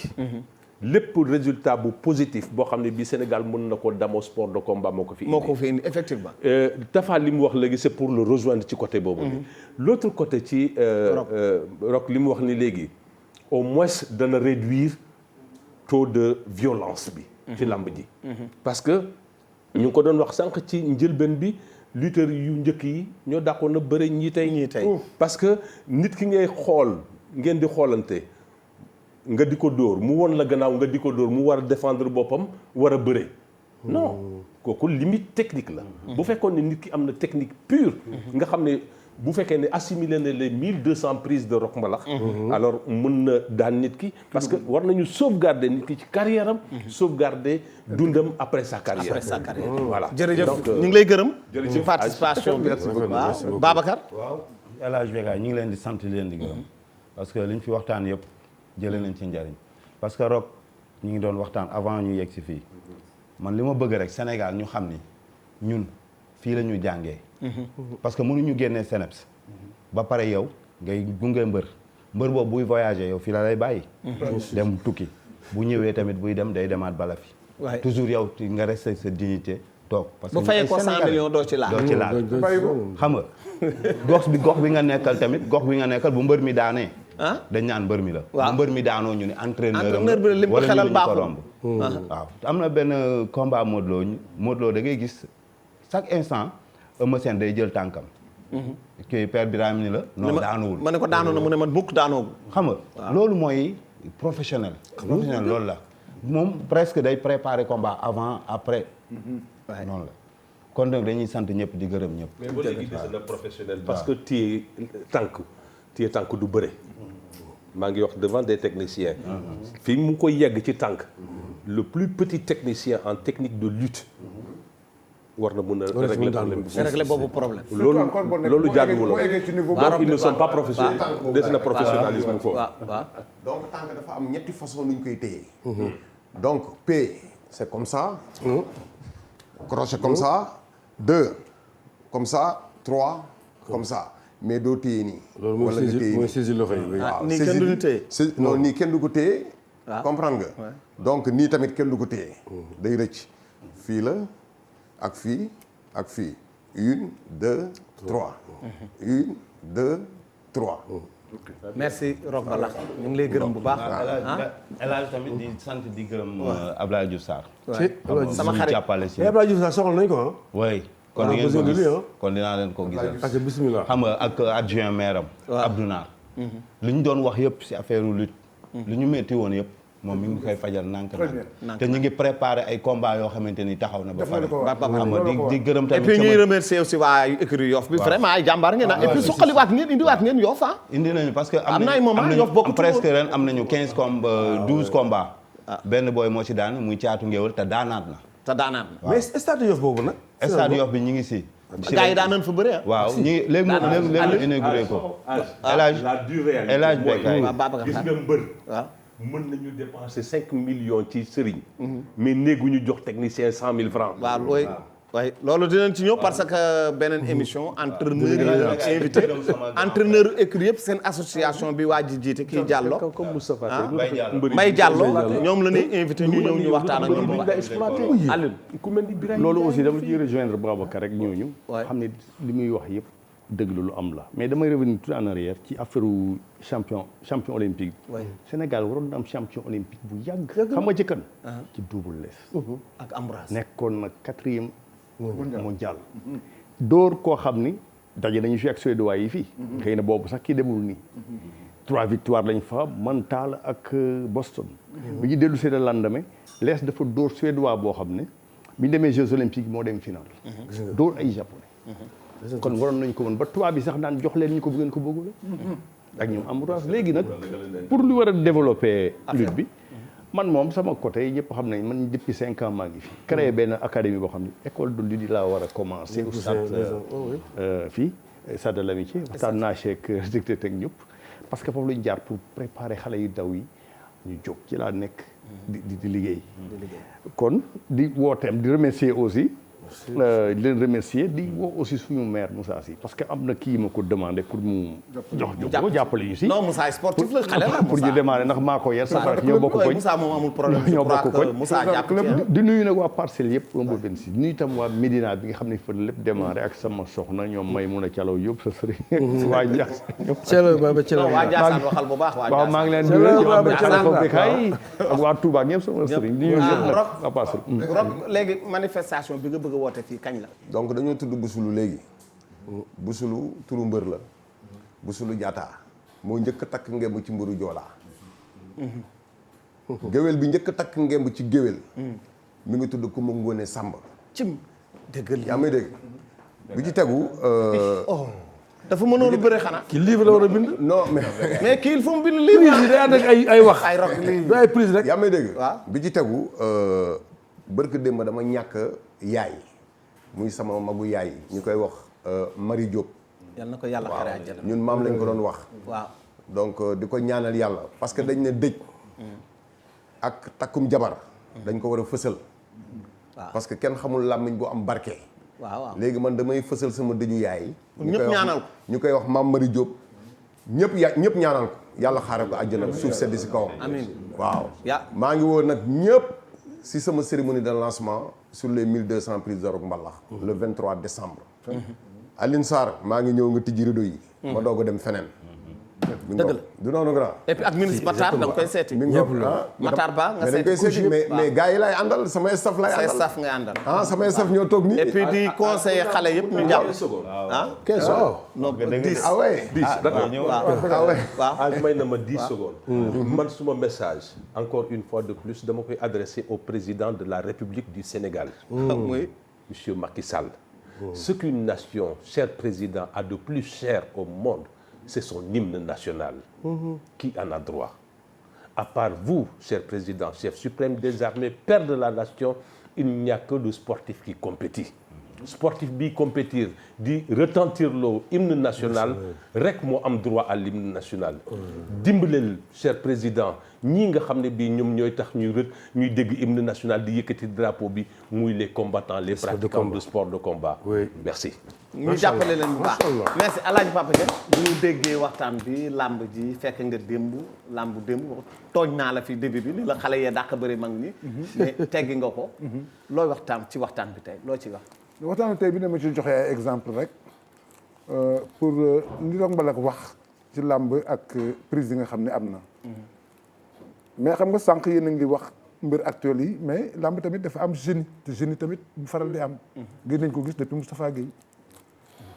lépp résultat bu positif boo xam ne bii Sénégal mën na ko damoo sport de combat moo ko fi indi. effectivement. Tafa li mu wax léegi c'est pour le rejoindre ci côté boobu. l'autre côté ci. Rock li mu wax ni léegi au moins dana réduire taux de violence bi. ci làmb ji. parce que ñu ngi ko doon wax sànq ci njëlbeen bi lutteurs yu njëkk yi ñoo dàqoon na bëre ñii tey. parce que nit ki ngay xool ngeen di xoolante. nga di ko dóor mu won la gannaaw nga di ko dóor mu war a défendre boppam war a bëre. non kooku limite technique la. bu fekkoon ne nit ki am na technique pure. nga xam ne bu fekkee ne assimilé na les 1200 prises de rock mbalax. alors mën na daan nit ki. parce que war nañu sauvegarder nit ki ci carrière am. sauvegarder dundam après sa carrière. voilà jërëjëf ñu ngi lay gërëm. jërëjëf ci participation bi. waaw Babacar. waaw El Hadj Becaye ñu ngi leen di sant di leen di gërëm. parce que liñ fi waxtaan yëpp jëlee nañ ci njariñ parce que Rock ñu ngi doon waxtaan avant ñu yegg si fii man li ma bëgg rek Sénégal ñu xam ni ñun fii la ñu jàngee. parce que mënuñu génnee CNEPS. ba pare yow ngay gunge mbër boobu buy voyager yow fii la lay bàyyi. dem tukki bu ñëwee tamit buy dem day demaat bala fi. toujours yow nga resté sa dignité toog. parce que bu fayee ko 100 millions doo ci laal. xam nga gox bi nga nekkal tamit gox bi nga nekkal bu mbër mi daanee. dañ naan mbër mi la. bu mbër mi daanoo ñu ne entraîneur bi lim ko xelal baaxul romb. waaw am na benn combat Modou Lo da ngay gis chaque instant Eumeu Sène day jël tànkam. kii Père Birame ni la. non daanuwul ma ne ko daanu na mu ne man bukk daanoogul. xam nga loolu mooy professionnel. professionnel loolu la moom presque day préparer combat avant après. noonu la kon donc dañuy sant ñëpp di gërëm ñëpp. mais ba léegi gis na professionnel parce que téye tànk du bëre. maa ngi wax devant des techniciens. fii mu koy yegg ci tànk. le plus petit technicien en technique de lutte. war na mën a régler boobu problème. loolu jaaduwul donc ils ne sont pas professionnels. des na professionnalisme foofu. donc tànk dafa am ñetti façon nu ñu koy téye. donc P c'est comme ça. crochet comme ça. 2 comme ça 3 comme ça. mais doo téye nii. wala nga téye mooy saisir loxo yi. waaw nii kenn du ñu téye. non nii kenn du ko téye. comprendre nga. donc nii tamit kenn du ko téye. day rëcc fii la ak fii ak fii 1 2 3. 1 2 3. merci Rock Mbalax ñu ngi lay gërëm bu baax. El Hadj tamit di sant di gërëm Abdoulaye Diouf Sarr. sama xarit jàppale si. Abdoulaye Diouf Sarr soxla nañ ko ah. oui. kon di ngeen ko gis kon dinaa leen ko gisal. parce que bismillah. xam nga ak adjoint maire am. Abdou Naar. li ñu doon wax yëpp si affaire lutte. li ñu metti woon yëpp moom mi ngi koy fajal nànk te ñu ngi préparé ay combat yoo xamante ni taxaw na ba pare. xam nga di gërëm tamit. et puis ñuy remercier aussi waa écurie Yoff bi vraiment ay jàmbaar ngeen et puis suqaliwaat ngeen indiwaat ngeen Yoff ah. indi nañu parce que am na ay moment Yoff bokk presque ren am nañu 15 combats 12 combats. benn booy moo ci daan muy caatu ngéwël te daanaat na. mais stade Yoff boobu nag. stade Yoff bi ñu ngi si. gars yi daan nañ fa bëri waaw ñu ngi léegi mu inauguré ko. la dure réalité gis nga mbër. waaw mën nañu dépenser 5 millions ci sëriñ. mais néeguñu jox technicien 100 000 francs. waaw waaye loolu dinañ ci ñëw parce que beneen émission entraîneur yi invité entraîneur écurie yëpp seen association bi waa ji jiite kii Diallo comme Moustapha Mbaye Diallo ñoom la ñuy invité ñu ñëw ñu waxtaan ak ñoom Alioune ku mel ni Birahim loolu aussi dama ciy rejoindre Babacar rek ñooñu xam ne li muy wax yëpp dëgg lu am la mais damay revenir tout en arrière ci affaire champion olympique Sénégal waroon na am champion olympique bu yàgg xam nga ci kan ci Double Less ak Ambroise nekkoon na 4e mondial dóor koo xam ni daje nañu fi ak Suédois yi fii xëy na boobu sax kii demul nii 3 victoires lañ fa Montréal ak Boston bi ñu dellu see le lendemain Less dafa dóor Suédois boo xam ne bi ñu demee Jeux olympiques moo dem final dóor ay japonais kon waroon nañ ko woon ba tubaab bi sax daan jox leen ñu ko bu ngeen ko bëggule ak ñoom Ambroise léegi nag pour lu war a développer lutte bi man moom sama côté ñëpp xam nañ man depuis 5 ans maa ngi fi créé benn académie boo xam ne école de lutte laa war a commencer au stade fii stade de l'amitié waxtaan naa cheek directeur teg ñëpp parce que foofu lañu jaar pour préparer xale yu daw yi ñu jóg ci laa nekk di liggéey kon di wooteem di remercier aussi di leen remercier di woo aussi suñu maire Moussa Sy parce que am na kii ma ko demandé pour mu jox ko jàppale ñu si non Moussa sportif la xale la pour ñu démarrer ndax maa ko yar sa barak ñoo bokk koñ Moussa moom amul problème ñoo bokk koñ Moussa jàpp di nuyu nag waa Parcelles yëpp 1/26 di nuyu itam waa Médina bi nga xam ne fa lépp démarré ak sama soxna ñoom may mun a calaw yëpp sa sëriñ waa Ndiass Thiel Baba Thiel waa Ndiassane waxal bu baax waaw maa ngi leen di nuyu ak waa Touba ñëpp sama sëriñ di nuyu ñëpp nag waa Parcelles Rob léegi manifestation bi nga bëgg a woote fii kañ la donc dañoo tudd Busulu léegi Busulu turu mbër la Busulu Jaata moo njëkk a takk ngemb ci mbëru Joola géwél bi njëkk a takk ngemb ci géwél mi ngi tudd Kumba Ngoone Sàmb cim dëggal yaa may dégg bi ci tegu dafa mënoon bëre xanaa ki livre la war a bind non mais kii il faut mu bind livre yi day ànd ak ay wax ay rock du ay prise rek yaa may dégg waaw bi ci tegu bërk démb dama ñàkk yaay muy sama magu yaay ñu koy wax Marie Diop yal na ko yàlla xare àjjana ñun maam lañ ko doon wax waaw donc di ko ñaanal yàlla parce que dañ ne dëj ak takkum jabar dañ ko war a fësal waaw parce que kenn xamul làmmiñ bu am barke waaw léegi man damay fësal sama dëju yaay ñëpp ñaanal ko ñu koy wax maam Marie Diop ñëpp ñaanal ko yàlla xaare ko àjjana suuf sedd si kawam amiin waaw ya maa ngi woon nag ñëpp si sama cérémonie de lancement sur les 1200 prises de rock mbalax le 23 décembre Aline Sarr maa ngi ñëw nga tijji rideau yi ma doog a dem feneen dëgg la du noonu grand et puis ak ministre Matar da nga koy seeti mi ngi Matar Ba nga mais dañ koy seeti mais gars yi lay àndal sama staff lay àndal say staff ngay àndal sama staff ñoo toog nii et puis di conseiller xale yëpp ñu jàpp ah 15 secondes non 10 ah ouais 10 d'accord ah ouais waaw may na ma 10 secondes man suma message encore une fois de plus dama koy adresser au président de la République du Sénégal oui monsieur Macky Sall ce qu'une nation cher président a de plus cher au monde c'est son hymne national. Qui en a droit? À part vous, cher président, chef suprême des armées, père de la nation, il n'y a que le sportif qui compétit. Sportif bi compétir di retentir loo hymne national rek moo am droit à l'hymne national. dimbaleel cher président ñii nga xam ne bii ñoom ñooy tax ñuy dégg hymne national di yëkkati drapeau bi muy les combattants les pratiquants de sport de combat. Oui. Merci. ñu jàppale leen bu baax merci El Hadj Papa Dieng bu ñu déggee waxtaan bi làmb ji fekk nga làmb démb tooñ naa la fi début bi ni la xale yee dàq bëri mag ñi mais teggi nga ko looy waxtaan ci waxtaan bi tey loo ci wax waxtaan tey bi dama ci joxe ay exemple rek pour li doon mbalak wax ci làmb ak prise yi nga xam ne am na mais xam nga sànq yéen a ngi wax mbir actuel yi mais làmb tamit dafa am génie te génie tamit bu faral di am gën nañ ko gis depuis Moustapha Guèye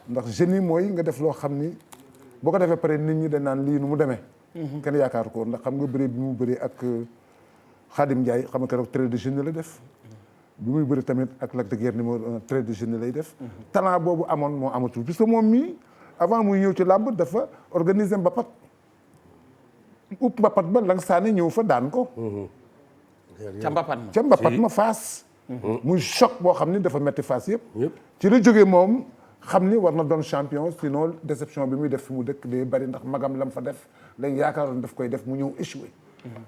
ndax génie mooy nga def loo xam ni boo ko defee pare nit ñi dañ naan lii nu mu demee kenn yaakaar ko ndax xam nga bëri bi mu bëri ak Khadim Ndiaye xam nga keroog trait de génie la def bi muy bëri tamit ak Lac de Guiers numéro 1 trait de génie lay def talent boobu amoon moo amatul puisque moom mii avant muy ñëw ci làmb dafa organiser mbapat upp mbapat ba lang saane ñëw fa daan ko ca mbapat ma ca mbapat ma Fass muy choc boo xam ni dafa metti Fass yëpp ci la jógee moom xam ni war na doon champion sinon déception bi muy def fi mu dëkk day bari ndax magam lam fa def lañ yaakaaroon daf koy def mu ñëw échoué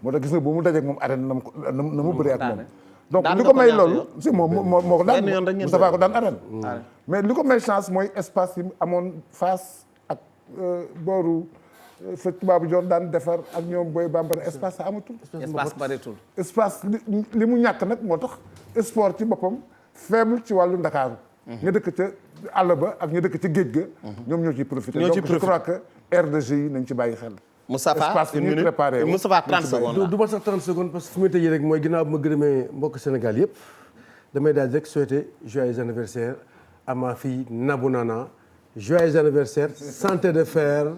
moo tax gis nga bu mu dajeek moom arène na mu bëree ak moom donc li ko may loolu si moom moo ko daan Moustapha ko daan arène mais li ko may chance mooy espace yi amoon Fass ak booru fa tubaabu joor daan defar ak ñoom booy bambara espace sa amatul espace bareetul espace li mu ñàkk nag moo tax sport ci boppam faible ci wàllu Ndakaaru nga dëkk ca àll ba ak ñu dëkk ci géej ga ñoom ñoo ciy profité donc je crois que aire de jeu yi nañ ci bàyyi xel Moustapha une minute Moustapha 30 secondes du ma sax 30 secondes parce que fu muy tëjee rek mooy ginnaaw bi ma gërëmee mbokk Sénégal yëpp damay daal rek souhaiter joyeux anniversaire à ma fille Nabou Nana joyeux anniversaire santé de fer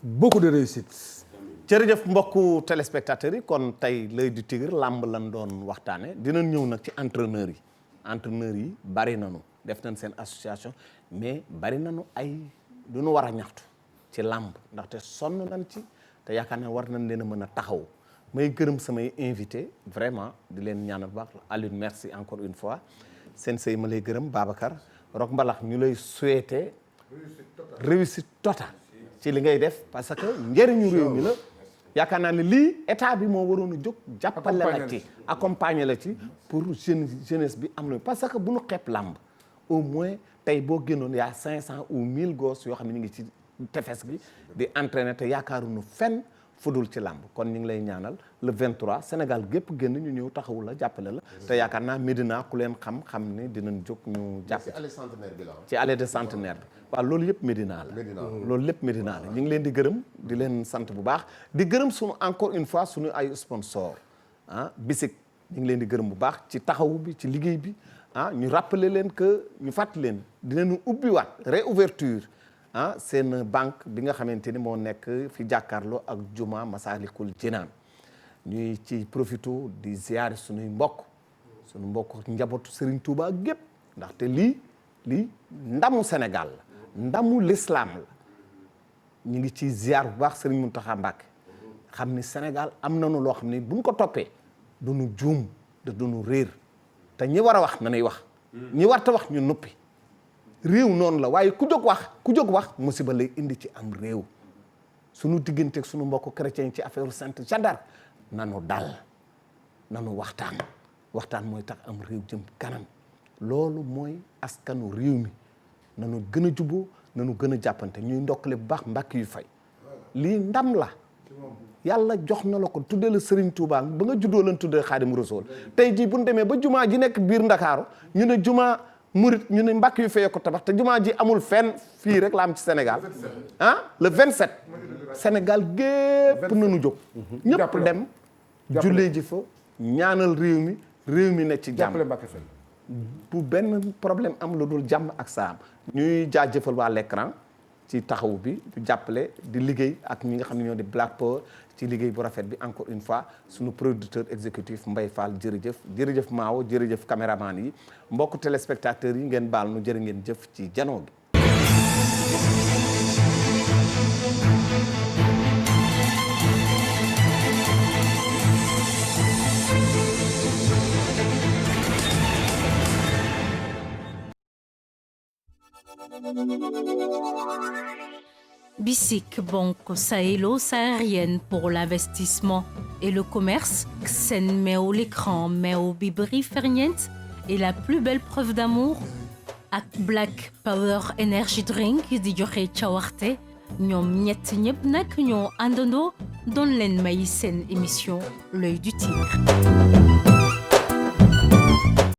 beaucoup de réussite. jërëjëf mbokku téléspectateurs yi kon tey l'œil du tigre làmb lan doon waxtaane dinañ ñëw nag ci entraîneurs yi bari nañu def nañ seen association mais bari nañu ay du ñu war a ñaxtu ci làmb ndaxte sonn nañ ci te yaakaar naa war nañ leen a mën a taxaw may gërëm samay invité vraiment di leen ñaanal baax Alioune merci encore une fois seen sëy ma lay gërëm Babacar Rock Mbalax ñu lay souhaiter réussite totale ci li ngay def parce que njëriñu réew mi la yaakaar naa ne lii état bi moo waroon a jóg jàppale la ci accompagner la ci pour jeunesse bi am na parce que bu ñu xeeb làmb au moins tey boo génnoon yaa 500 ou 1000 gosses yoo xam ne ñu ngi ci tefes gi di entraîner te yaakaaruñu fenn fudul ci làmb kon ñu ngi lay ñaanal le 23 Sénégal gépp génn ñu ñëw taxawu la jàppale la te yaakaar naa Médina ku leen xam ne dinañ jóg ñu jàpp ci allée centenaire bi la ci allée de centenaire bi waaw loolu yëpp Médina la loolu lépp Médina la ñu ngi leen di gërëm di leen sant bu baax di gërëm suñu encore une fois suñu ay sponsor bisik ñu ngi leen di gërëm bu baax ci taxawu bi ci liggéey bi ñu rappeler leen que ñu fàttali leen dinañu ubbiwaat réouverture seen banque bi nga xamante ni moo nekk fi jàkkaarloo ak juma Masalikul Jinaan ñuy ci profito di ziyaare suñuy suñu mbokk njabootu Serigne Touba gépp ndaxte lii ndamu Sénégal la ndamu l'islam la ñu ngi ci ziyaar bu baax Serigne Mountakha Mbacké xam ni Sénégal am nañu loo xam ni buñ ko toppee duñu juum te duñu réer te ñi war a wax nanuy wax ñi warta wax ñu noppi réew noonu la waaye ku jóg wax musiba lay indi ci am réew suñu digganteeg suñu mbokk chrétien ci affaire Sainte Jeanne nanu dal nanu waxtaan mooy tax am réew jëm kanam loolu mooy askanu réew mi nanu gën a juboo nanu gën a jàppante ñuy ndokkale bu baax mbàkk yu fay lii ndam la yàlla jox na la ko tuddee la Serigne Touba ba nga juddoo leen tuddee Xaadimu Rasuul tey jii bu ñu demee ba jumaa ji nekk biir Ndakaaru ñu ne jumaa murit ñu ne mbàkk yu fayee ko tabax te jumaa ji amul fenn fii rek la am ci Sénégal le 27 Sénégal gépp nañu jóg ñëpp dem jullee ji fa ñaanal réew mi ne ci jàmm bu benn problème am lu dul jàmm ak saam ñuy jaajëfal waa l'écran ci taxaw bi di jàppale di liggéey ak ñi nga xam ne ñoo di Black Power ci liggéey bu rafet bi encore une fois suñu producteur exécutif Mbaye Fall jërëjëf Maawo jërëjëf caméraman yi mbokk téléspectateurs yi ngeen baal nu jërë ngeen jëf ci janoo gi BICIC, banque sahélo-saharienne pour l'investissement et le commerce. Xen Meo l'écran, Meo Bibri Ferniente et la plus belle preuve d'amour. Ak Black Power Energy Drink di joxe cawarte ñoom ñett ñëpp nag ñoo àndandoo doon leen may seen émission L'œil du tigre.